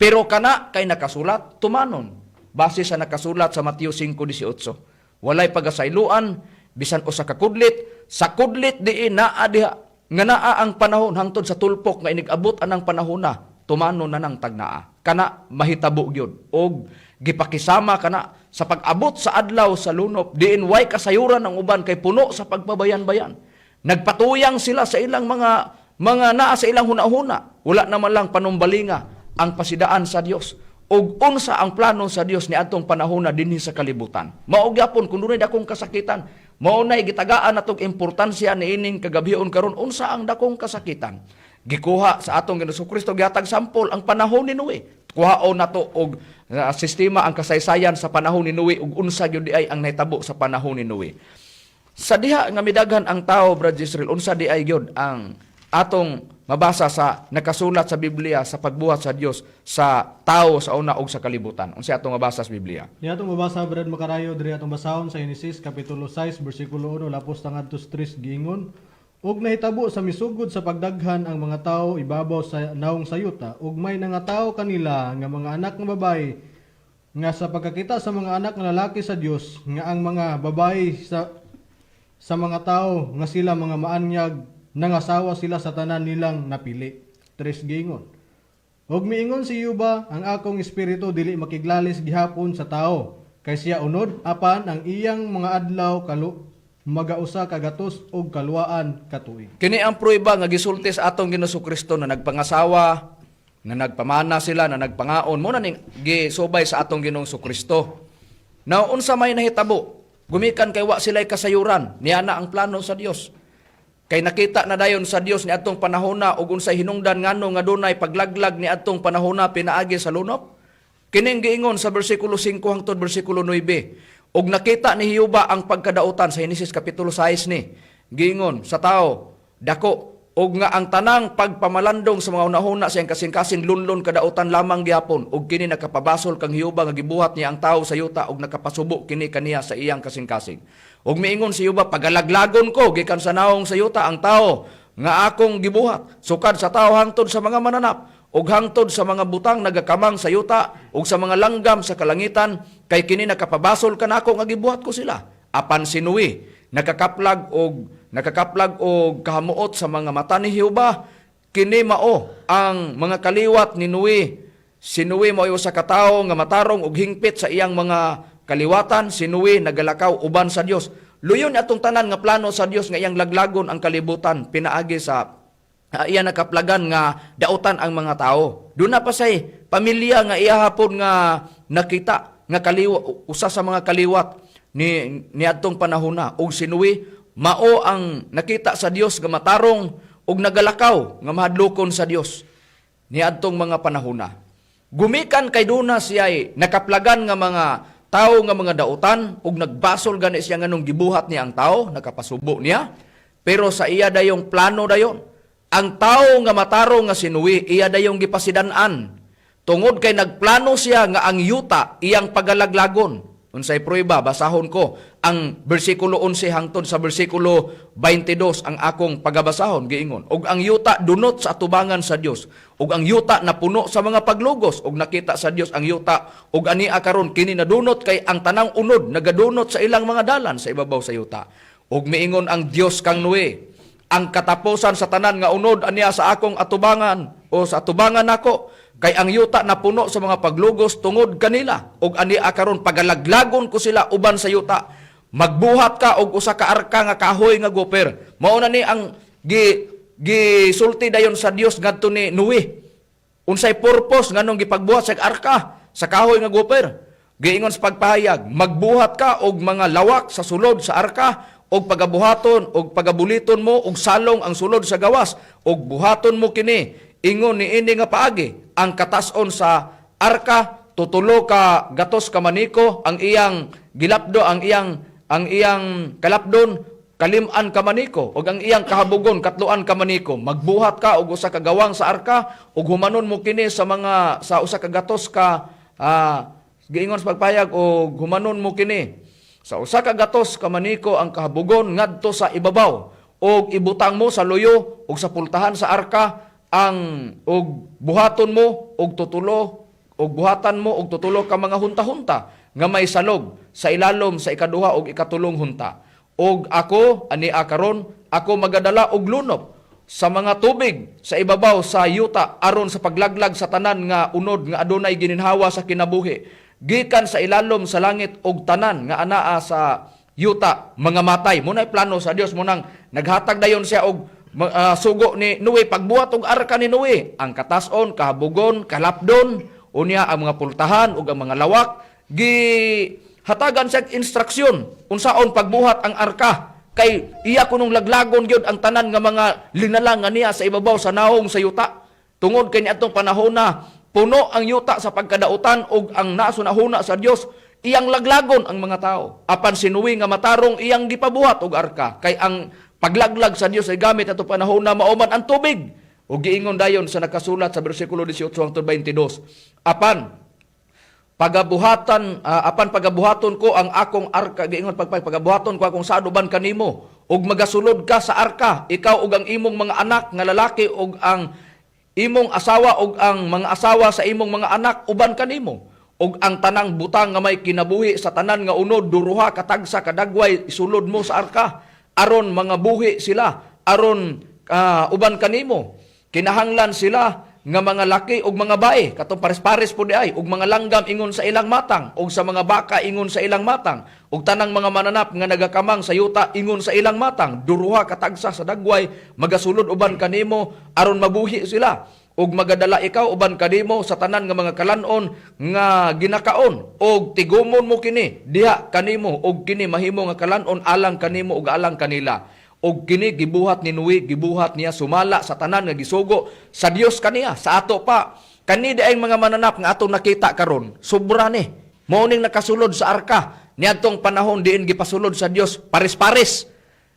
Pero kana kay nakasulat tumanon base sa nakasulat sa Mateo 5:18. Walay pagasayloan bisan usa ka kudlit, sa kudlit diin naa diha nga naa ang panahon hangtod sa tulpok nga inigabot anang panahon na tumano na nang tagnaa. Kana mahitabo gyud og gipakisama kana sa pag-abot sa adlaw sa lunop diin way kasayuran ang uban kay puno sa pagpabayan-bayan. Nagpatuyang sila sa ilang mga naa sa ilang hunahuna. Wala naman lang panumbalinga ang pasidaan sa Dios. Og unsa ang plano sa Dios ni atong panahon na dinhi sa kalibutan. Mao gyapon kun dunay dakong kasakitan, mao nay gitagaan natong importansya niining kagabhion karon unsa ang dakong kasakitan. Gikuha sa atong Ginoong Kristo gihatag sampol ang panahon ni Noe. Kuhaon nato og sistema ang kasaysayan sa panahon ni Noe ug unsa gyud ay ang nahitabo sa panahon ni Noe. Sa diha nga midaghan ang tao, Brad Israel, unsa di ay gyud ang atong mabasa sa nakasulat sa Biblia sa pagbuhat sa Dios sa tao sa una ug sa kalibutan. Unsa atong mabasa sa Biblia? Ni atong mabasa Brad Makarayo diri atong basahon sa Genesis kapitulo 6 bersikulo 1 lapos tangad 3 giingon, ug nahitabo sa misugod sa pagdaghan ang mga tawo ibabaw sa naong sayuta, ug may nangatawo kanila nga mga anak nga babae nga sa pagkakita sa mga anak nga lalaki sa Dios nga ang mga babae sa mga tao nga sila mga maanyag nangasawa sila sa tanan nilang napili. 3 giingon. Og miingon si Yuba, ang akong espiritu dili makiglalis gihapon sa tao, kay siya unod apan ang iyang mga adlaw magausa kagatos og kaluwaan katuig. Kini ang prueba nga gisulti sa atong Ginoong Kristo na nagpangasawa, na nagpamana sila, na nagpangaon mo na ning gisubay sa atong Ginoong Kristo. Now unsa may nahitabo? Gumikan kay wa sila'y kasayuran, niya na ang plano sa Dios. Kay nakita na dayon sa Dios ni atong panahon na ug unsay hinungdan ngano nga dunay paglaglag ni atong panahon na pinaagi sa lunop. Kining giingon sa bersikulo 5 hangtod bersikulo 9. Ug nakita ni Hiyuba ang pagkadautan sa Genesis kapitulo 6 ni. Giingon sa tao, dako ug nga ang tanang pagpamalandong sa mga unahuna sa iyang kasing-kasing lunlon kadautan lamang gyapon ug kini nakapabasol kang Hiyuba nga gibuhat niya ang tao sa yuta ug nakapasubo kini kaniya sa iyang kasing-kasing. Ug miingon si Hiyuba, pagalaglagon ko gikan sa naong sa yuta ang tao nga akong gibuhat sukad sa tao hangtod sa mga mananap ug hangtod sa mga butang nagakamang sa yuta ug sa mga langgam sa kalangitan, kay kini nakapabasol kanako nga gibuhat ko sila. Apan si Noe nakakaplag og kahamuot sa mga mata ni Hiyuba. Kini mao ang mga kaliwat ni Noe. Si Noe mao usa ka tawo nga matarong og hingpit sa iyang mga kaliwatan. Si Noe nagalakaw uban sa Dios. Luyon atong tanan nga plano sa Dios nga iyang laglagon ang kalibutan pinaagi sa iya nakaplagan nga dautan ang mga tao. Doon na pa say pamilya nga iyahapon nga nakita nga usa sa mga kaliwat ni atong panahon na. Og si Noe mao ang nakita sa Dios nga matarong og nagalakaw nga mahadlokon sa Dios ni adtong mga panahon na. Gumikan kay duna siya nakaplagan nga mga tao nga mga dautan ug nagbasol gani siya nganong gibuhat niya ang tao, nakapasubo niya. Pero sa iya dayong plano dayon Ang tao nga matarong nga sinuwi, iya dayong gipasidan-an. Tungod kay nagplano siya nga ang yuta iyang pagalaglagon. Unsay prueba, basahon ko ang bersikulo 11 hangtod sa bersikulo 22 ang akong pagabasahon giingon. Og ang yuta dunot sa atubangan sa Dios. Og ang yuta napuno sa mga paglugos. Og nakita sa Dios ang yuta. Og ania karon kini nadunot kay ang tanang unod nagadunot sa ilang mga dalan sa ibabaw sa yuta. Og miingon ang Dios kang Noe, ang katapusan sa tanan nga unod ania sa akong atubangan o sa atubangan nako. Kay ang yuta na puno sa mga paglugos tungod kanila. Og ani akaron pagalaglagon ko sila uban sa yuta. Magbuhat ka og usa ka arka nga kahoy nga goper. Mao na ni ang gisulti dayon sa Dios ngadto ni Noe. Unsay purpose nganong gipagbuhat sa arka sa kahoy nga goper? Giingon sa pagpahayag, magbuhat ka og mga lawak sa sulod sa arka og pagabuhaton og pagabuliton mo og salong ang sulod sa gawas og buhaton mo kini. Ingon ni ini nga paagi, ang katason sa arka, tutulo ka gatos ka maniko, ang iyang gilapdo, ang iyang kalapdon, kalim-an ka maniko, o ang iyang kahabugon, katluan ka maniko. Magbuhat ka og usa ka gawang sa arka, og humanon mo kini sa usa ka gatos ka, giingon sa pagpayag, og humanon mo kini. Sa usa ka gatos ka maniko, ang kahabugon ngadto sa ibabaw, og ibutang mo sa luyo, og sa pultahan sa arka, og buhaton mo og tutulo og buhatan mo og tutulo ka mga hunta-hunta nga may salog sa ilalom sa ikaduha og ikatulong hunta. Og ako ani karon ako magadala og lunop sa mga tubig sa ibabaw sa yuta aron sa paglaglag sa tanan nga unod nga adunay gininhawa sa kinabuhi gikan sa ilalom sa langit og tanan nga anaa sa yuta mga matay. Munay plano sa Dios munang naghatag dayon siya og sugo ni Noe, pagbuhat og arka ni Noe, ang katason, kahabugon, kalapdon, unya ang mga pultahan ug ang mga lawak, gihatagan sa instruksyon unsaon pagbuhat ang arka. Kay iya kunong laglagon gyud ang tanan nga mga linalang nga niya sa ibabaw sa naong sa yuta. Tungod kay niadtong panahon na puno ang yuta sa pagkadautan ug ang nasunahuna sa Dios, iyang laglagon ang mga tao. Apan si Noe nga matarong iyang gipabuhat og arka, kay ang paglaglag sa Dios ay gamit ato panahon na mauman ang tubig. O giingon dayon sa nakasulat sa bersikulo 18 hangtod 22. Apan pagabuhaton ko ang akong arka, giingon pagabuhaton ko akong saduban kanimo ug magasulod ka sa arka, ikaw ug ang imong mga anak nga lalaki ug ang imong asawa ug ang mga asawa sa imong mga anak uban kanimo. Ug ang tanang butang nga may kinabuhi sa tanan nga unod duruha katagsa kadagway isulod mo sa arka. Aron mga buhi sila, aron uban kanimo. Kinahanglan sila nga mga laki ug mga bae, katong pares-pares po di ay, ug mga langgam ingon sa ilang matang, ug sa mga baka ingon sa ilang matang, ug tanang mga mananap nga nagakamang sa yuta ingon sa ilang matang, duruha katagsa sa dagway, magasulod uban kanimo, aron mabuhi sila. Ug magadala ikaw uban kanimo sa tanan nga mga kalanon nga ginakaon og tigumon mo kini diha kanimo og kini mahimo nga kalanon alang kanimo ug alang kanila. Og kini gibuhat ni Noe, gibuhat niya sumala sa tanan nga gisugo sa Dios kaniya, sa ato pa. Kani diay mga mananap nga atong nakita karon, sobra ni. Mao ning nakasulod sa arka niadtong panahon diin gipasulod sa Dios pares-pares.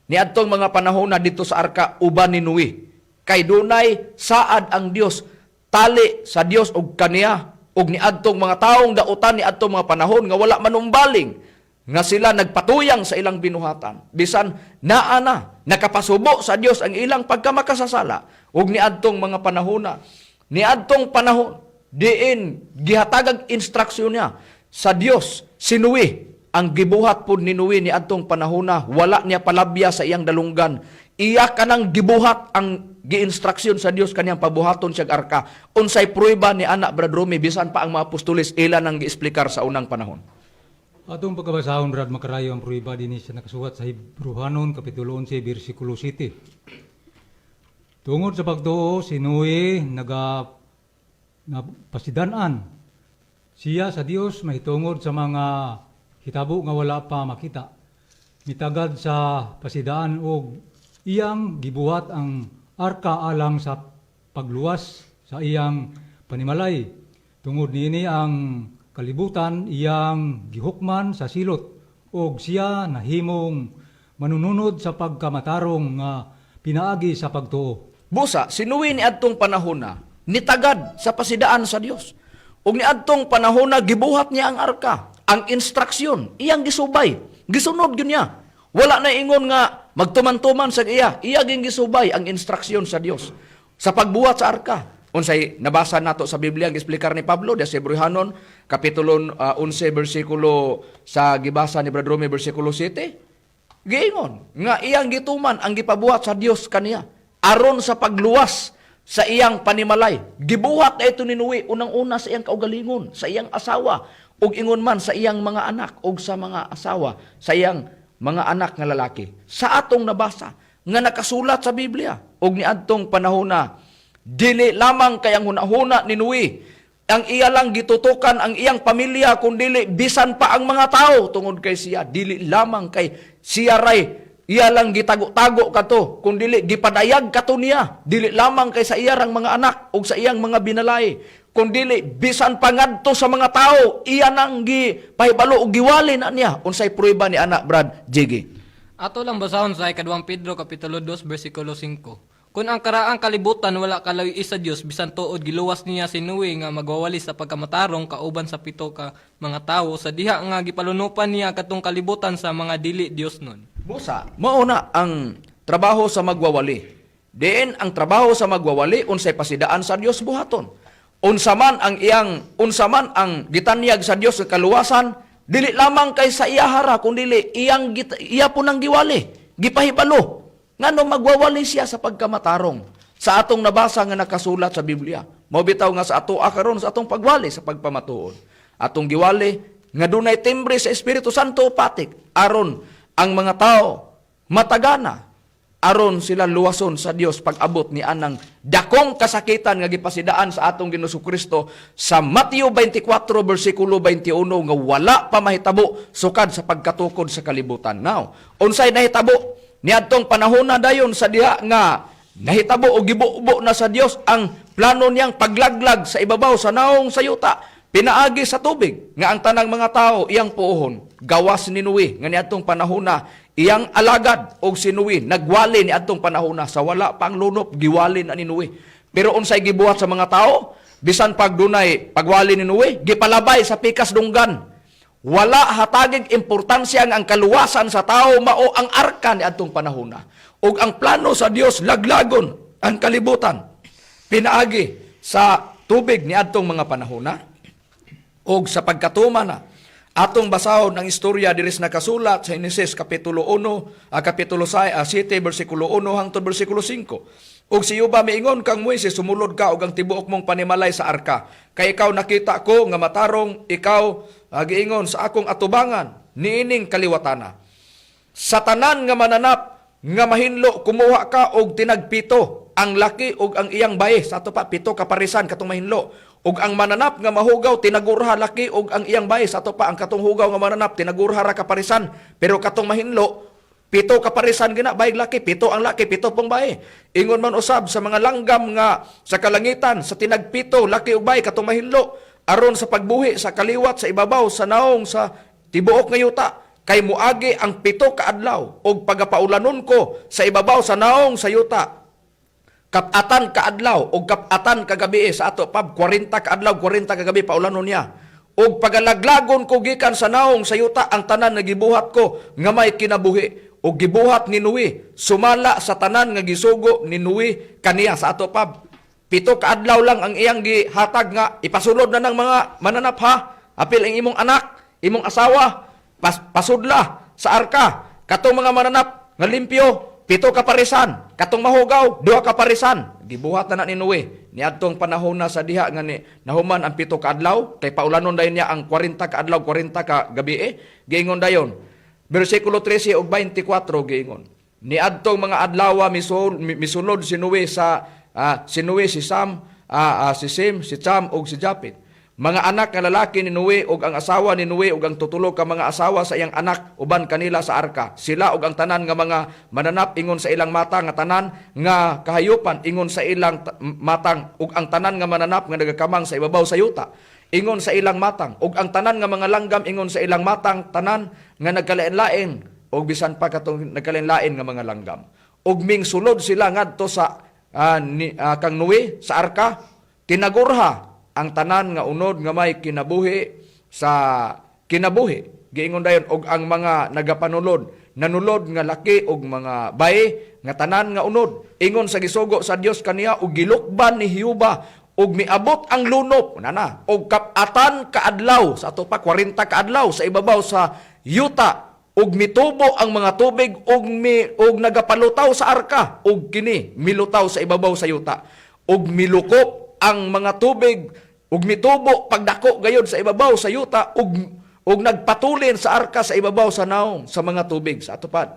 Niadtong mga panahon na dito sa arka uban ni Noe. Kay dunay saad ang Dios, tali sa Dios og kaniya, og niadtong mga taong dautan niadtong mga panahon nga wala manumbaling, nga sila nagpatuyang sa ilang binuhatan. Bisan naa na, nakapasubo sa Dios ang ilang pagkamakasasala, og niadtong mga panahon na, niadtong panahon, diin gihatagag instruksyon niya sa Dios, si Noe, ang gibuhat po ni Noe niadtong panahon na, wala niya palabya sa iyang dalunggan, iya kanang gibuhat ang gi-instruksyon sa Dios kaniyang pabuhaton siya arka. Unsay prueba ni anak Brad Romy, bisan pa ang mga apostoles ilan ang gi-explicar sa unang panahon. Atong pagkabasahon, Brad Makarayo, ang prueba din siya nakasuhat sa Hebrehanon, Kapitulo 11, versikulo 7. Tungod sa pagtuo, si Noe napasidanan siya sa Dios mahitungod sa mga hitabo nga wala pa makita. Mitagad sa pasidaan og iyang gibuhat ang arka alang sa pagluwas sa iyang panimalay. Tungod niini ang kalibutan iyang gihukman sa silot og siya nahimong manununod sa pagkamatarong nga pinaagi sa pagtuo. Busa, si Noe ni adtong panahon na, nitagad sa pasidaan sa Dios. Ug ni adtong panahon na gibuhat niya ang arka, ang instruksyon, iyang gisubay, gisunod gyud niya. Wala na ingon nga magtuman-tuman sa iya, iya ging gisubay ang instruksyon sa Dios sa pagbuhat sa arka. Unsay nabasa nato sa Biblia ang explicar ni Pablo sa Hebrehanon kapitulo 11 bersikulo sa gibasa ni Brother Romy bersikulo 7. Giingon nga iyang gituman ang gipabuhat sa Dios kaniya aron sa pagluwas sa iyang panimalay. Gibuhat na ito ni Noe unang-una sa iyang kaugalingon, sa iyang asawa, ug ingon man sa iyang mga anak, ug sa mga asawa, sa iyang mga anak nga lalaki. Sa atong nabasa, nga nakasulat sa Biblia, ug ni adtong panahon na, dili lamang kay ang hunahuna ni Noe, ang iya lang gitutukan ang iyang pamilya, kundili bisan pa ang mga tao tungod kay siya. Dili lamang kay siya ray, iya lang gitago-tago kato, kundili gipadayag kato niya. Dili lamang kay sa iyang mga anak ug sa iyang mga binalay, kundili bisan pangadto sa mga tao, iya nang gipahibalo ug giwali na niya. Unsay prueba ni anak Brad Jiggy? Ato lang basahon sa 2 Pedro kapitulo 2 bersikulo 5. Kung ang karaang kalibutan wala kalawi sa Dios bisan tuod giluwas niya si Noe nga magwawali sa pagkamatarong kauban sa 7 ka mga tawo sa diha nga gipalunupan niya katong kalibutan sa mga dili Dios nun. Busa, mauna ang trabaho sa magwawali. Diin ang trabaho sa magwawali unsay pasidaan sa Dios buhaton. Unsa man ang gitanyag sa Dios sa kaluwasan, dili lamang kay sa iya hara kundi iya po nang giwali, gipahibalo. Ngano magwawali siya sa pagkamatarong. Sa atong nabasa nga nakasulat sa Biblia. Mao bitaw nga sa ato karon sa atong pagwali sa pagpamatuod. Atong giwali nga dunay timbre sa Espiritu Santo patik aron ang mga tao matagana aron sila luwason sa Dios pag-abot ni anang dakong kasakitan nga gipasidaan sa atong Ginoong Kristo sa Mateo 24 bersikulo 21 nga wala pa mahitabo sukad sa pagkatukod sa kalibutan. Now, unsay nahitabo? Niadtong panahon na dayon sa diha nga nahitabo o gibubo na sa Dios ang plano niyang paglaglag sa ibabaw sa naong sayuta, pinaagi sa tubig nga ang tanang mga tao iyang puuhon. Gawas ni Noe nga niadtong panahon na iyang alagad og si Noe nagwali niadtong panahon na sa wala pang lunop giwali na ni Noe. Pero unsay gibuhat sa mga tao bisan pag dunay pagwali ni Noe gipalabay sa pikas dunggan. Wala hatagig importansya ang kaluwasan sa tao mao ang arka ni adtong panahon na. Ug ang plano sa Dios laglagon ang kalibutan. Pinaagi sa tubig ni adtong mga panahon na. Ug sa pagkatuma na atong basahon ang istorya diri sa nakasulat sa Henesis kapitulo 1, kapitulo 7 bersikulo 1 hangtod bersikulo 5. Ug si Yuba miingon kang Moises, sumulod ka og ang tibuok mong panimalay sa arka. Kay ikaw nakita ko nga matarong ikaw giingon sa akong atubangan niining kaliwatana. Sa tanan nga mananap nga mahinlo kumuha ka og tinagpito ang laki og ang iyang bae sa ato pa 7 ka parisan katong mahinlo. Ug ang mananap nga mahugaw tinagurha laki og ang iyang bae sa ato pa ang katong hugaw nga mananap tinagurha ra ka parisan. Pero katong mahinlo 7 ka parisan gina baig laki, 7 ang laki, 7 pong bae. Ingon man usab sa mga langgam nga sa kalangitan sa tinagpito laki ug bae katong mahinlo aron sa pagbuhi sa kaliwat sa ibabaw sa naong sa tibuok nga yuta kay muagi ang 7 ka adlaw ug pagapaulanon ko sa ibabaw sa naong sa yuta kapatan ka adlaw ug kapatan ka gabi sa ato pab 40 ka adlaw 40 ka gabi paulanon niya. Ug pagalaglagon ko gikan sa naong sa yuta ang tanan nga gibuhat ko nga may kinabuhi. O gibuhat ni Noe, sumala sa tanan nga gisugo ni Noe kaniya sa ato pab. 7 ka adlaw lang ang iyang gihatag nga ipasulod na ng mga mananap ha. Apil ang imong anak, imong asawa, pasudla sa arka. Katong mga mananap nga limpyo, 7 ka parisan. Katong mahugaw, 2 ka parisan. Gibuhat na ni Noe. Niadtong panahon na sa diha nga ni nahuman ang 7 ka adlaw, kay paulanon dayon niya ang 40 ka adlaw, 40 ka gabi giingon dayon. Versikulo 13 ug 24 giingon. Niadtong mga adlaw misulod si Noe si Sam, si Sem, si Cham ug si Japet. Mga anak nga lalaki ni Noe ug ang asawa ni Noe ug ang tutulog ka mga asawa sa iyang anak uban kanila sa arka. Sila ug ang tanan nga mga mananap ingon sa ilang matang nga tanan nga kahayupan ingon sa ilang matang ug ang tanan nga mananap nga nagakamang sa ibabaw sa yuta. Ingon sa ilang matang ug ang tanan nga mga langgam ingon sa ilang matang tanan nga nagkalain-lain ug bisan pa katong nagkalain-lain nga mga langgam ug mingsulod sila ngadto sa kang Noe sa arka, tinagurha ang tanan nga unod nga may kinabuhi sa kinabuhi. Giingon dayon og ang mga nagapanulod, nanulod nga laki og mga baye nga tanan nga unod. Ingon sa gisugo sa Dios kaniya og gilukban ni Hiuba og miabot ang lunop nana og kapatan kaadlaw sa ato pa 40 kaadlaw sa ibabaw sa yuta og mitubo ang mga tubig og nagapalutaw sa arka og kini milutaw sa ibabaw sa yuta og milukop ang mga tubig og mitubo pagdako gayud sa ibabaw sa yuta og nagpatulin sa arka sa ibabaw sa naong sa mga tubig sa ato pa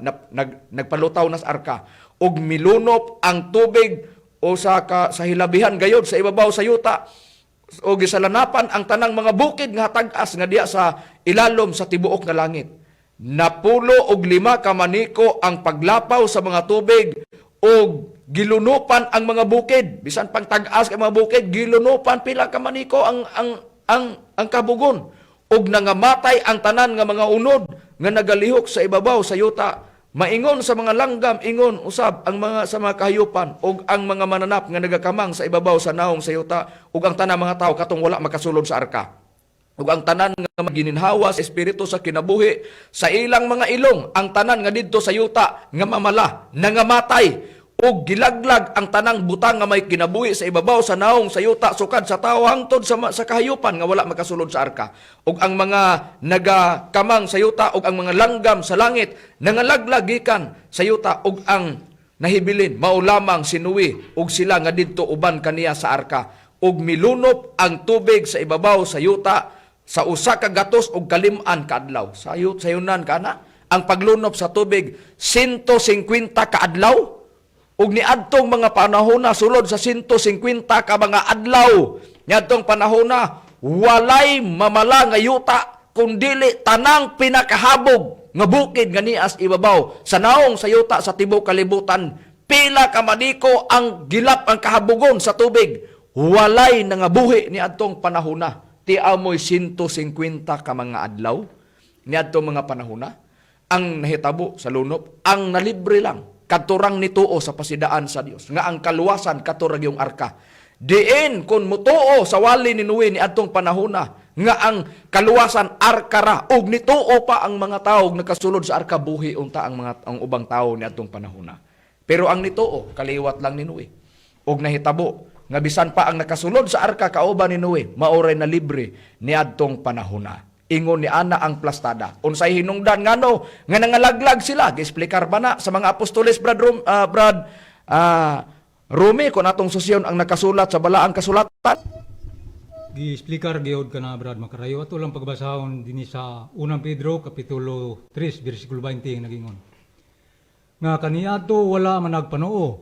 nagpalutaw na sa arka og milunop ang tubig o sa hilabihan gayod sa ibabaw sa yuta o gisalanapan ang tanang mga bukid nga tag-as nga diya sa ilalom sa tibuok nga langit. Napulo og 5 ka maniko ang paglapaw sa mga tubig og gilunupan ang mga bukid bisan pang tag-as kay mga bukid gilunupan pila ka maniko ang kabugon og nangamatay ang tanan nga mga unod nga nagalihok sa ibabaw sa yuta. Maingon sa mga langgam, ingon usab ang mga sa mga kahayupan ug ang mga mananap nga nagakamang sa ibabaw sa naong sa yuta ug ang tanang mga tawo katong wala makasulod sa arka. Ug ang tanan nga gininhawa sa espiritu sa kinabuhi sa ilang mga ilong, ang tanan nga didto sa yuta nga mamala, nangamatay ug gilaglag ang tanang butang nga may kinabuhi sa ibabaw sa naong sa yuta sukad sa tawo hangtod sa kahayupan nga wala makasulod sa arka. Ug ang mga nagakamang sa yuta ug ang mga langgam sa langit nangalaglag gikan sa yuta ug ang nahibilin mao lamang si Noe ug sila nga didto uban kaniya sa arka ug milunop ang tubig sa ibabaw sa yuta sa usa ka gatos ug kalim-an kaadlaw. Sayunan kana ang paglunop sa tubig 150 kaadlaw. Ug niadtong mga panahon na sulod sa 150 ka mga adlaw niadtong panahon na walay mamala nga yuta kundili tanang pinakahabog nga bukid nga nias ibabaw sa naong sa yuta sa tibuok kalibutan pila ka maniko ang gilap ang kahabugon sa tubig walay nangabuhi niadtong panahon na ti amoy 150 ka mga adlaw niadtong mga panahon na ang nahitabo sa lunop ang nalibre lang katurang nituo sa pasidaan sa Dios nga ang kaluwasan katurang yung arka diin kun mutuo sa wali ni Noe ni adtong panahona nga ang kaluwasan arka ra ug nituo pa ang mga tawo nakasulod sa arka buhi unta ang ubang tawo ni adtong panahona pero ang nituo kaliwat lang ni Noe ug nahitabo nga bisan pa ang nakasulod sa arka kauban ni Noe maoray na libre ni adtong panahona. Ingon ni ana ang plastada. Unsay hinungdan ngano nga nangalaglag sila. Gi-explicar ba na sa mga apostoles Brad Rumi kung atong susyon ang nakasulat sa balaang kasulatan? Gi-explicar gyud kana Brad Makarayo ato lang pagbasahon dinhi sa 1 Pedro kapitulo 3 bersikulo 20 ang nagingon. Nga kaniadto wala man nagpanuo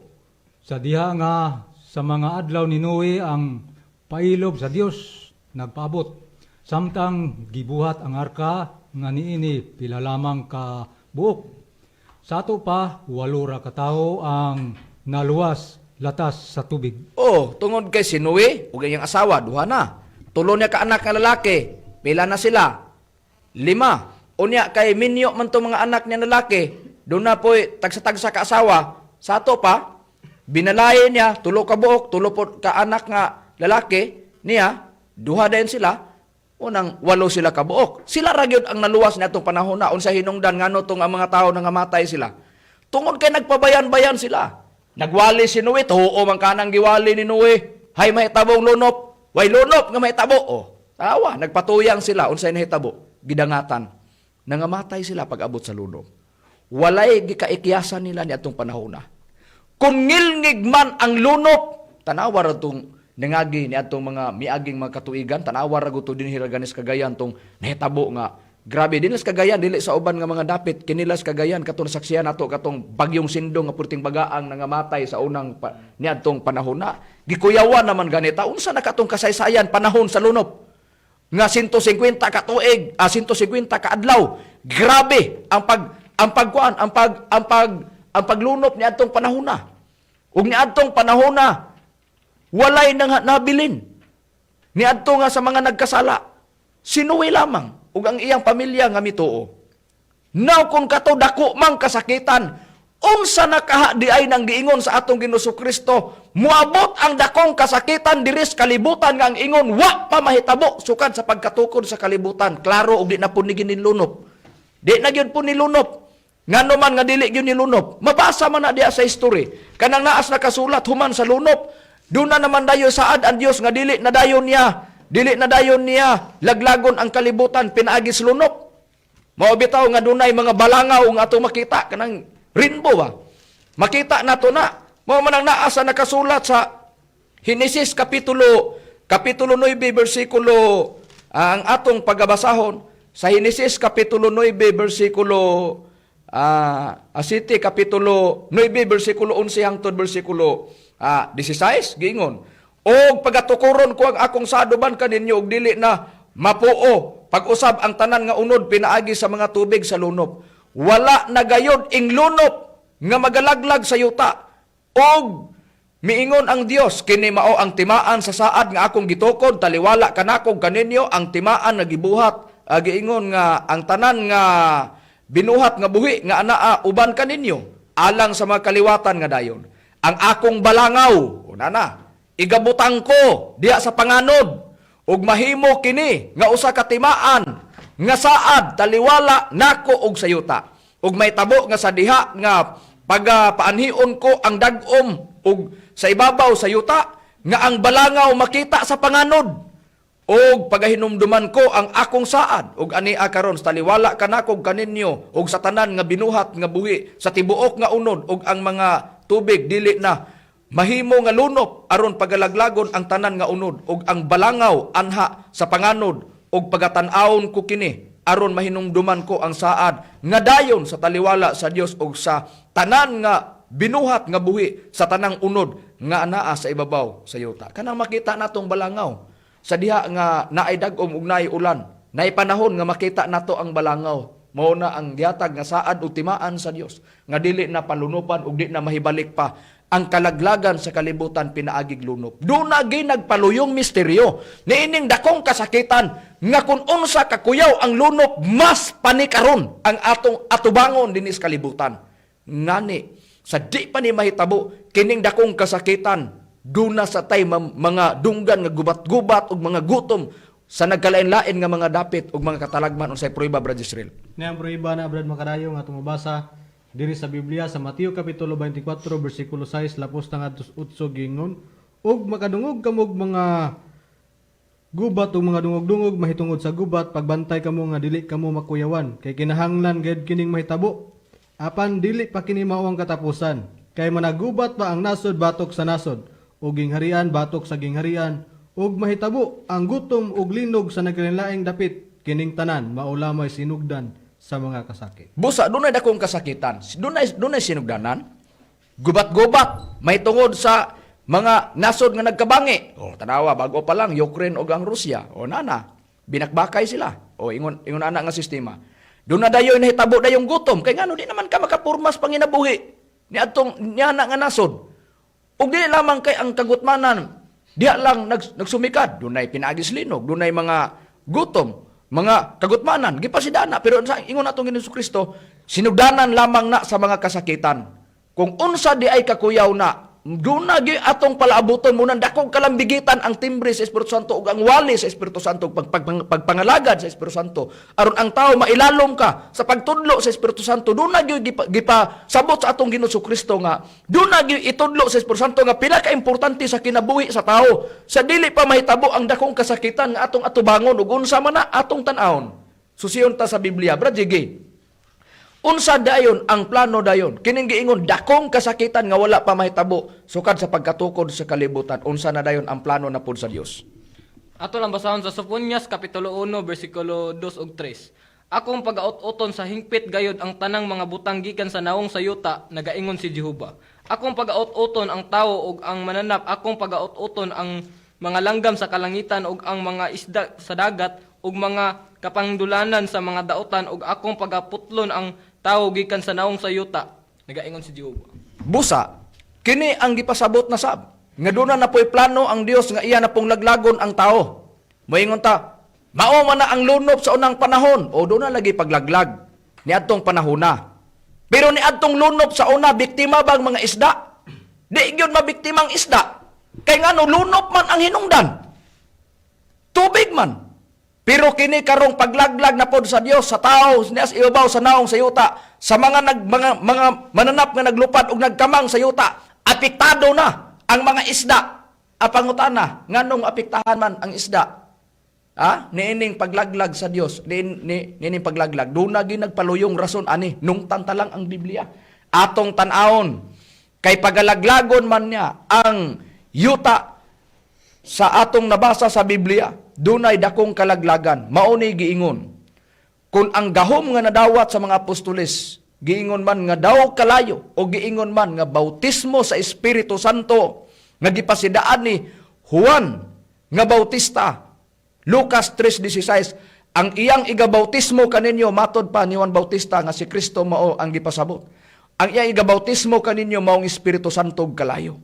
sa diha nga sa mga adlaw ni Noe ang pailob sa Dios nagpaabot. Samtang gibuhat ang arka nga niini pila lamang ka buok. Sa ato pa 8 ra ka tawo ang naluwas latas sa tubig. Tungod kay si Noe ug iyang asawa duha na. 3 niya ka anak nga lalaki. Pila na sila? 5. Unya kay minyo man to mga anak niya lalaki. Doon na po tagsa-tagsa ka asawa. Sa ato pa binalayan niya 3 ka buok, 3 ka anak nga lalaki niya, duha din sila. Unang 8 sila kabuok. Sila ra gyud ang naluwas niadtong panahon na unsa hinungdan ngano tong ang mga tawo nangamatay sila. Tungod kay nagpabayan-bayan sila. Nagwali si Noe, tuo man kanang giwali ni Noe. Hay mahitabong lunop, way lunop nga mahitabo. Tawa, nagpatuyang sila unsay nahitabo, gidangatan. Nangamatay sila pag abot sa lunop. Walay gikaikiyasan nila niadtong panahon na. Kung ngilngig man ang lunop, tanawa ra tong nangagi ni atong mga miaging mga katuigan tanawa ra guto dinhi ganis Cagayan tong nahitabo nga grabe dinhi sa Cagayan dili sa uban nga mga dapit kinilas Cagayan katong saksiyan nato katong bagyong sindong nga purting bagaang nangamatay sa unang niadtong panahon na gikuyawan naman ganita unsa na katong kasaysayan panahon sa lunop nga 150 ka tuig 150 ka adlaw grabe ang paglunop niadtong panahon na ug niadtong panahon na walay nang nabilin. Niadto nga sa mga nagkasala. Si Noe lamang ug ang iyang pamilya nga mituo. Now kung kato dako mang kasakitan unsa na kaha di ay nang giingon sa atong Ginoo Kristo, muabot ang dakong kasakitan diri sa kalibutan nga ang ingon wa pa mahitabo sukad sa pagkatukod sa kalibutan. Klaro og di na pud ni ginilunop. Di na gyud po nilunop. Ngano man nga dili gyud nilunop. Mabasa man na diha sa history. Kanang naas nakasulat human sa lunop. Doon na naman dayon saad ang Dios nga dili na dayon niya laglagon ang kalibutan pinaagi sa lunop. Mao bitaw nga dunay mga balangaw nga ato makita kanang rainbow ba? Makita nato na. Mao man ang naa sa nakasulat sa Henesis kapitulo 9 bersikulo ang atong pagabasahon sa Henesis kapitulo 9 bersikulo Asiti kapitulo 9 bersikulo 11 hangtod bersikulo 16 giingon, og pagatukuron ko ang akong saduban kaninyo og dili na mapuo pag-usab ang tanan nga unod pinaagi sa mga tubig sa lunop. Wala na gayod ing lunop nga magalaglag sa yuta. Og miingon ang Dios, kini mao ang timaan sa saad nga akong gitukod, taliwala kanako kaninyo ang timaan nga gibuhat. Giingon nga ang tanan nga binuhat nga buhi nga anaa uban kaninyo alang sa mga kaliwatan nga dayon. Ang akong balangaw, unana, igabutang ko diya sa panganod ug mahimo kini nga usa ka timaan nga saad taliwala nako og sayuta. Ug may tabo nga sa diha nga pagapaanhion ko ang dag-om ug sa ibabaw sa yuta nga ang balangaw makita sa panganod. Og pagahinumduman ko ang akong saad ug ania karon taliwala kanako kaninyo ug sa tanan nga binuhat nga buhi sa tibuok nga unod ug ang mga tubig dili na mahimo nga lunop aron pagalaglagon ang tanan nga unod ug ang balangaw anha sa panganod ug pagatan-awon ko kini aron mahinumduman ko ang saad nga dayon sa taliwala sa Dios ug sa tanan nga binuhat nga buhi sa tanang unod nga anaa sa ibabaw sa yuta. Kanang makita natong balangaw sa diha nga naay dag-om ug naay ulan, naay panahon nga makita nato ang balangaw. Mao na ang gihatag nga saad ug timaan sa Dios nga dili na palunupan ug di na mahibalik pa ang kalaglagan sa kalibutan pinaagig lunop. Doon na nagpaluyong misteryo niining dakong kasakitan nga kung unsa kakuyaw ang lunop mas panikaron ang atong atubangon dinis kalibutan. Ngani sa di pa ni mahitabo kining dakong kasakitan duna sa tay mga dunggan nga gubat-gubat ug mga gutom sa nagkalain-lain nga mga dapit ug mga katalagman unsay prueba Brad Israel. Niyang prueba na Brad Makarayo nga tumabasa diri sa Biblia sa Mateo kapitulo 24 bersikulo 6 lapos na ngadto 8 gingon, ug makadungog kamog mga gubat ug mga dungog-dungog mahitungod sa gubat pagbantay kamo nga dili kamo makuyawan kay kinahanglan gid kining mahitabo apan dili pa kini mao ang katapusan kay managubat pa ang nasod batok sa nasod ug gingharian batok sa gingharian ug mahitabo ang gutom ug linog sa nagkalain-laing dapit kining tanan maulamay sinugdan sa mga kasakit. Busa dunay dakong kasakitan. Dunay sinugdanan. Gubat-gubat may tungod sa mga nasod nga nagkabangi. O tanawa bago pa lang Ukraine ug ang Rusya. O nana, binakbakay sila. O ingon ana nga sistema. Doon na dayon nahitabo dayong gutom kay ngano di naman ka makapurmas panginabuhi ni atong niana nga nasod. Ug di lamang kay ang kagutmanan, diha lang nagsumikad, dunay pinagis linog, dunay mga gutom, mga kagutmanan, gipasidana pero sa ingon natong Ginoo Kristo, sinugdanan lamang na sa mga kasakitan. Kung unsa di ay kakuyaw na, duna gi atong palaabuton mo nang dakong kalambigitan ang timbre sa Espiritu Santo ug ang wali sa Espiritu Santo pagpangalagad sa Espiritu Santo aron ang tao mailalom ka sa pagtudlo sa Espiritu Santo. Duna gi sabot sa atong Ginoo Kristo nga duna gi itudlo sa Espiritu Santo nga pinaka-importante sa kinabuhi sa tao sa dili pa mahitabo ang dakong kasakitan nga atong atubangon ug unsa man na atong tan-awon. Susiyon ta sa Biblia, Brad Jiggy. Unsa dayon ang plano dayon? Kining giingon dakong kasakitan nga wala pa mahitabo sukad sa pagkatukod sa kalibutan. Unsa na dayon ang plano na pud sa Dios? Ato lang basahon sa Sofonias kapitulo 1 bersikulo 2 ug 3. Akong pagaut-uton sa hingpit gayod ang tanang mga butang gikan sa naong sayuta, nagaingon si Jehova. Akong pagaut-uton ang tawo ug ang mananap, akong pagaut-uton ang mga langgam sa kalangitan ug ang mga isda sa dagat ug mga kapangdulanan sa mga daotan ug akong pagaputlon ang tawo gikan sa naong sayuta, nagaingon si Jehova. Busa, kini ang gipasabot na sab. Nga doon na po'y plano ang Dios nga iya na pong laglagon ang tao. Moingon ta, mao man na ang lunop sa unang panahon o doon na lagi paglaglag ni adtong panahon na. Pero ni adtong lunop sa una, biktima bang mga isda? Di gyud mabiktimang isda. Kay ngano lunop man ang hinungdan. Tubig man. Pero kini karong paglaglag na pod sa Dios sa tao, nias ibabaw sa naong sa yuta, sa mga mga mananap nga naglupad ug nagkamang sa yuta, apektado na ang mga isda. Apangutana, nganong apektahan man ang isda? Niining paglaglag sa Dios, niining paglaglag. Doon na ginagpaluyong rason ani, nung tantalang ang Biblia. Atong tan-aon, kay pagalaglagon man niya ang yuta sa atong nabasa sa Biblia, doon ay dakong kalaglagan. Mauni giingon, kung ang gahom nga nadawat sa mga apostoles, giingon man nga daw kalayo, o giingon man nga bautismo sa Espiritu Santo, nga gipasidaan ni Juan nga Bautista, Lucas 3:16, ang iyang igabautismo kaninyo matod pa ni Juan Bautista nga si Kristo mao ang gipasabot. Ang iyang igabautismo kaninyo maong Espiritu Santo kalayo.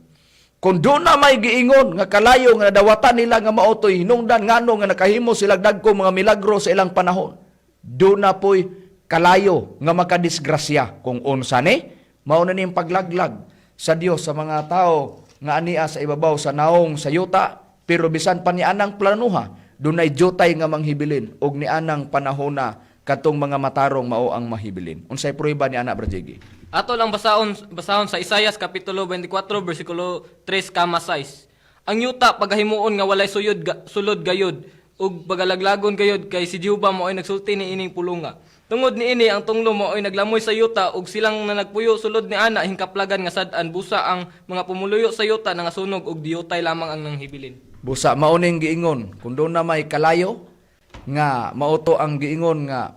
Kung doon na may giingon nga kalayo nga nadawatan nila nga mao toy hinungdan ngano nga nakahimo sila dagko mga milagro sa ilang panahon, doon na po'y kalayo nga makadisgrasya kung unsa ni mao na ning paglaglag sa Dios sa mga tao nga ania sa ibabaw sa naong sa yuta, pero bisan pa ni anang planuha, dunay jotay nga manghibilin og ni anang panahona katong mga matarong mao ang mahibilin. Unsay prueba ni ana Brajegi? Ato lang basahon sa Isaias kapitulo 24 bersikulo 3-6. Ang yuta pagahimuon nga walay sulod gayod ug pagalaglagon gayod kay si Jehova mao ay nagsulti ni ining pulunga. Tungod ni ini ang tunglo mo ay naglamoy sa yuta ug silang na nagpuyo sulod ni ana hingkaplagan nga sad-an busa ang mga pumuluyo sa yuta nga sunog ug diyutay lamang ang nanghibilin. Busa Mauning giingon kun doon na may kalayo nga mauto ang giingon nga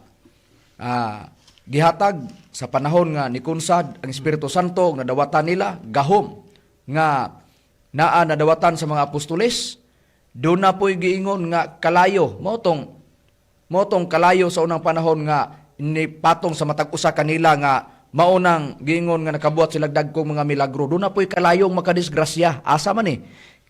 gihatag sa panahon nga nikunsad ang Espiritu Santo nga nadawatan nila gahom nga naa nadawatan sa mga apostoles. Doon na po'y giingon nga kalayo motong kalayo sa unang panahon nga patong sa matag usa kanila nga maunang giingon nga nakabuhat sila dagkong mga milagro. Doon na po'y kalayong makadisgrasya. Asa man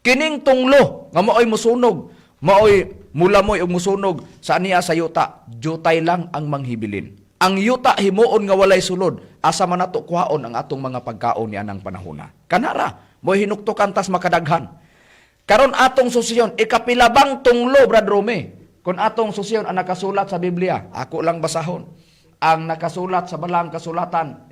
kining tunglo nga maoy musunog, maoy mulamoy og musunog sa aniya sa yuta, jutay lang ang manghibilin. Ang yuta himuon nga walay sulod, asa man nato kuhaon ang atong mga pagkaon ni anang panahona. Kanara, mo'y hinuktokan tas makadaghan. Karon atong susyon, ikapilabang tunglo, Brad Rome. Kung atong susyon ang nakasulat sa Biblia, ako lang basahon. Ang nakasulat sa balang kasulatan,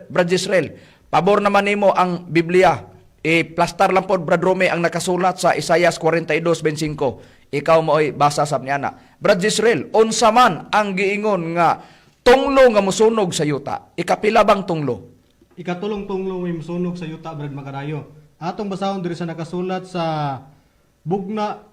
Brad Israel, pabor naman nimo ang Biblia. Plastar lang po, Brad Rome, ang nakasulat sa Isaias 42:25. Ikaw mo'y basa sab niana. Brad Israel, unsa man ang giingon nga tunglo nga musunog sa yuta? Ikapilabang tunglo. Ikatulong tunglo may musunog sa yuta, Brad Makarayo. Atong basahon diri sa nakasulat sa bugna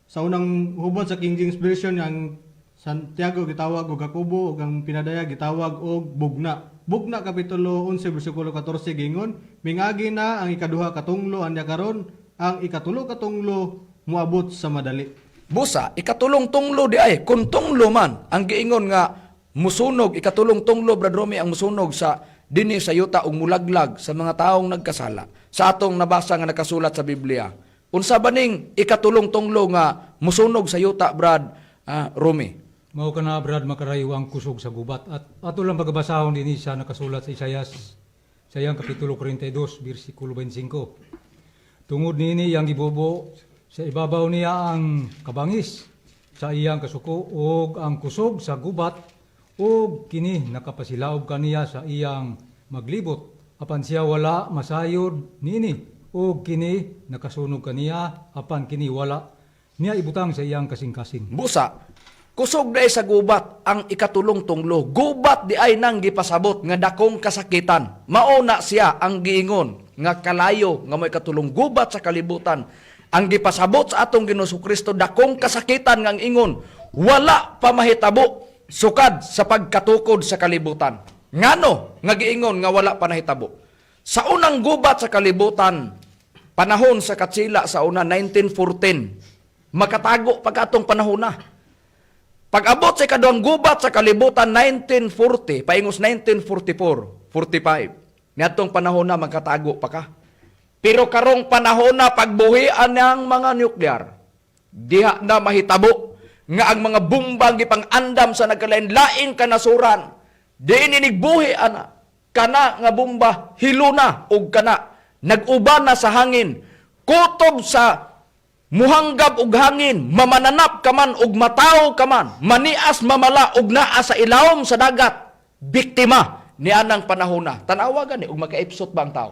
sa unang hubad sa King James Version, ang Santiago gitawag og Jacobo ug ang Pinadaya gitawag og bugna. Bugna kapitulo 11 bersikulo 14 gingon, mingagi na ang ikaduha katunglo anya karon, ang ikatulo katunglo moabot sa madali. Busa, ikatulong tunglo di ay, kung tunglo man, ang giingon nga musunog, ikatulong tunglo, Brad Romy, ang musunog sa dini sa yuta ug mulaglag sa mga taong nagkasala. Sa atong nabasa nga nakasulat sa Biblia. Unsa baning ikatulong tunglo nga musunog sa yuta, Brad Romy? Mao ka na, Brad Makarayo, ang kusog sa gubat. At ato lang pagbasahon din sa nakasulat sa Isaias, sa iyang kapitulo 42, bersikulo 25. Tungod nini yang gibubo, sa ibabaw niya ang kabangis, sa iyang kasuko, og ang kusog sa gubat, og kini nakapasilaob kaniya sa iyang maglibot. Apan siya wala masayod nini, og kini nakasunog kaniya, apan kini wala niya ibutang sa iyang kasing-kasing. Busa, kusog day sa gubat ang ikatulong tunglo. Gubat di ay nang gipasabot nga dakong kasakitan. Mauna siya ang giingon nga kalayo nga may katulong gubat sa kalibutan. Ang gipasabot sa atong Ginoong Kristo dakong kasakitan nga ang ingon wala pa mahitabo sukad sa pagkatukod sa kalibutan. Ngano nga giingon nga wala pa nahitabo? Sa unang gubat sa kalibutan, panahon sa katsila sa una 1914, makatago pagkatong panahon na. Pag-abot sa ikaduhang gubat sa kalibutan 1940, paingos 1944, 45. Niadtong panahon na magkatago pa ka. Pero karong panahon na pagbuhian ng mga nuklear, diha na mahitabo nga ang mga bumbang gipang andam sa nagkalain-laing kanasuran, di ininigbuhian na. kana nga bomba hiluna og kana nag-uban na sa hangin, kutob sa muhanggab og hangin, mamananap ka man og mataw ka man, manias mamala og naa sa ilawom sa dagat, biktima ni anang panahona. Tanawa gani og makaipsot ba ang tao?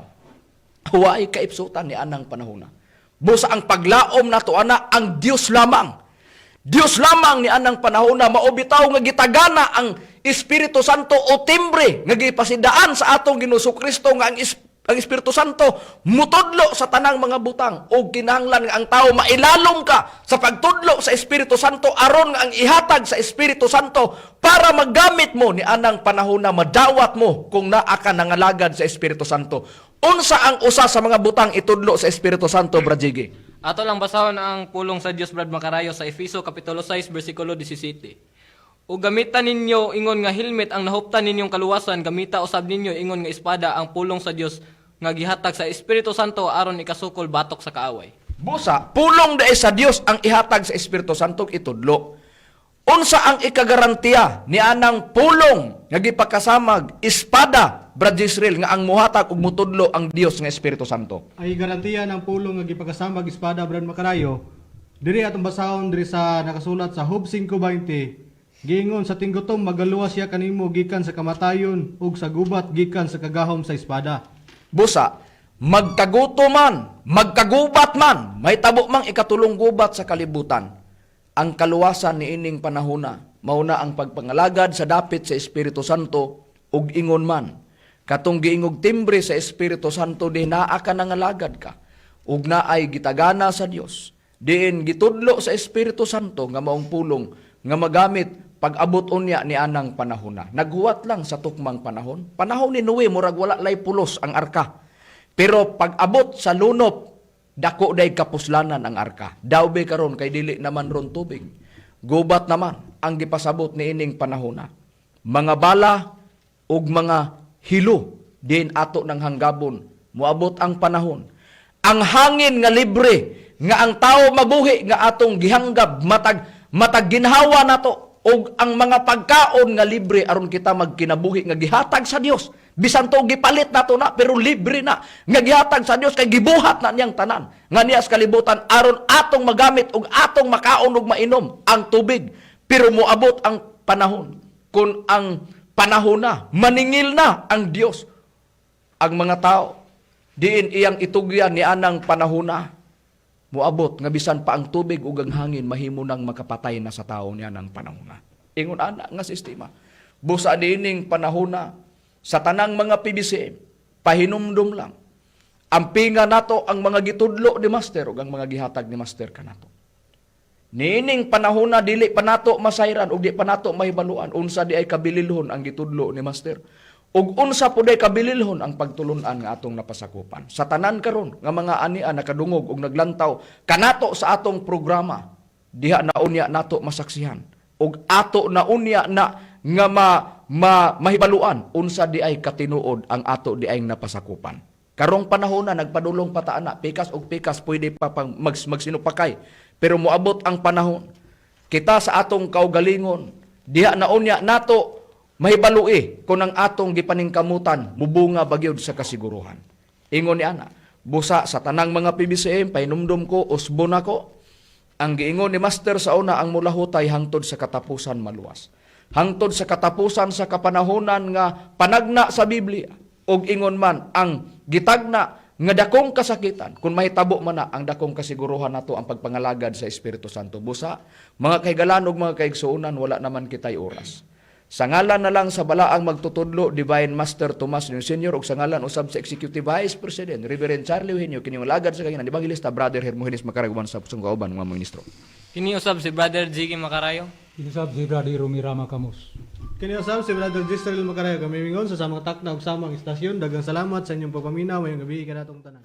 Huway kaipsutan ni anang panahona. Busa ang paglaom nato ana ang Dios lamang. Dios lamang ni anang panahona maobitaw nga gitagana ang Espiritu Santo o timbre nga gipasidaan sa atong Ginoong Kristo nga ang Espiritu Santo mutudlo sa tanang mga butang o kinahanglan nga ang tao mailalom ka sa pagtudlo sa Espiritu Santo aron nga ang ihatag sa Espiritu Santo para magamit mo ni anang panahon na madawat mo kung naa ka nangalagad sa Espiritu Santo. Unsa ang usa sa mga butang itudlo sa Espiritu Santo, Brajigi? Ato lang basahon ang pulong sa Dios Brad Makarayo sa Efeso Kapitulo 6 versikulo 17. O gamitan ninyo ingon nga helmet ang nahuptan ninyong kaluwasan, gamita usab ninyo ingon nga espada ang pulong sa Dios nga gihatag sa Espiritu Santo aron ikasukol batok sa kaaway. Busa, pulong dai sa Dios ang ihatag sa Espiritu Santo itudlo. Unsa ang ikagarantiya ni anang pulong nga gipakasamag espada, Brad Israel, nga ang muhatag ug mutudlo ang Dios nga Espiritu Santo? Ay garantiya ng pulong nga gipagasamag espada Brad Makarayo. Diri atong basahon diri sa nakasulat sa Job 5:20. Giingon sa tinggutom magaluwas siya kanimo gikan sa kamatayon ug sa gubat gikan sa kagahom sa espada. Busa, magkaguto man, magkagubat man, may tabo mang ikatulong gubat sa kalibutan. Ang kaluwasan ni ining panahona, mauna ang pagpangalagad sa dapit sa Espiritu Santo, ug ingon man, katong giingog timbre sa Espiritu Santo, di naa ka nangalagad ka, ug naay gitagana sa Dios, diin gitudlo sa Espiritu Santo, nga maong pulong, nga magamit pag-abot unya ni anang panahona. Naghuwat lang sa tukmang panahon. Panahon ni Noe, murag wala lay pulos ang arka. Pero pag-abot sa lunop, dako day kapuslanan ang arka. Dawbe karon kay dili naman ron tubig. Gubat naman ang gipasabot ni ining panahona. Mga bala ug mga hilo din ato ng hanggabon. Muabot ang panahon. Ang hangin nga libre, nga ang tao mabuhi nga atong gihanggab, matag ginhawa nato. O ang mga pagkaon nga libre aron kita magkinabuhi nga gihatag sa Dios. Bisan to gipalit nato na pero libre na nga gihatag sa Dios kay gibuhat na niyang tanan. Nga niya sa kalibutan aron atong magamit ug atong makaon ug mainom ang tubig. Pero moabot ang panahon kun ang panahon na maningil na ang Dios ang mga tao diin iyang itugyan ni anang panahon na. Muabot nga bisan pa ang tubig ug ang hangin mahimo nang makapatay na sa tao niya ng panahon na. Ingon ana nga sistema. Busa dining panahon na sa tanang mga PBCM, pahinumdum lang. Ampinga nato ang mga gitudlo ni Master ug ang mga gihatag ni Master kanato. Nining panahon na dili pa nato masayran ug di pa nato mahibaluan unsa di ay kabililhon ang gitudlo ni Master. Ug unsa pud ay kabililhon ang pagtulun-an nga atong napasakupan. Sa tanan karon nga mga ania nakadungog ug naglantaw kanato sa atong programa, diha na unya nato masaksihan ug ato na unya na nga mahibaluan unsa di ay katinuod ang ato di ay napasakupan. Karong panahon na nagpadulong pataana, pikas ug pikas pwede pa pang magsinupakay. Pero moabot ang panahon kita sa atong kaugalingon, diha na unya nato mahibalui kung ang atong gipaningkamutan mubunga bagyod sa kasiguruhan. Ingon ni ana, busa sa tanang mga PBCM, pahinumdum ko, usbo na ko, ang giingon ni Master sa una ang mulahutay hangtod sa katapusan maluwas. Hangtod sa katapusan sa kapanahonan nga panagna sa Biblia, og ingon man ang gitagna nga dakong kasakitan, kung mahitabo man na ang dakong kasiguruhan nato ang pagpangalagad sa Espiritu Santo. Busa, mga kaigalan ug mga kaigsuunan, wala naman kitay oras. Sa ngalan na lang sa balaang magtutudlo, Divine Master Tomas Sr. ug sa ngalan usab sa Executive Vice President, Reverend Charlie Eugenio, kining lagad sa kanina, Evangelista Brother Hermogenes Macarayuan sa pusong kauban ng mga ministro. Kini usab si Brother Jiggy Macarayo. Inusab si Brady Romirama Camus. Kiniusap si Brother Gistrel Macarayo kami mingon sa samang takna ug samang istasyon. Daghang salamat sa inyong pagpaminaw ngayong gabi kanatong tanan.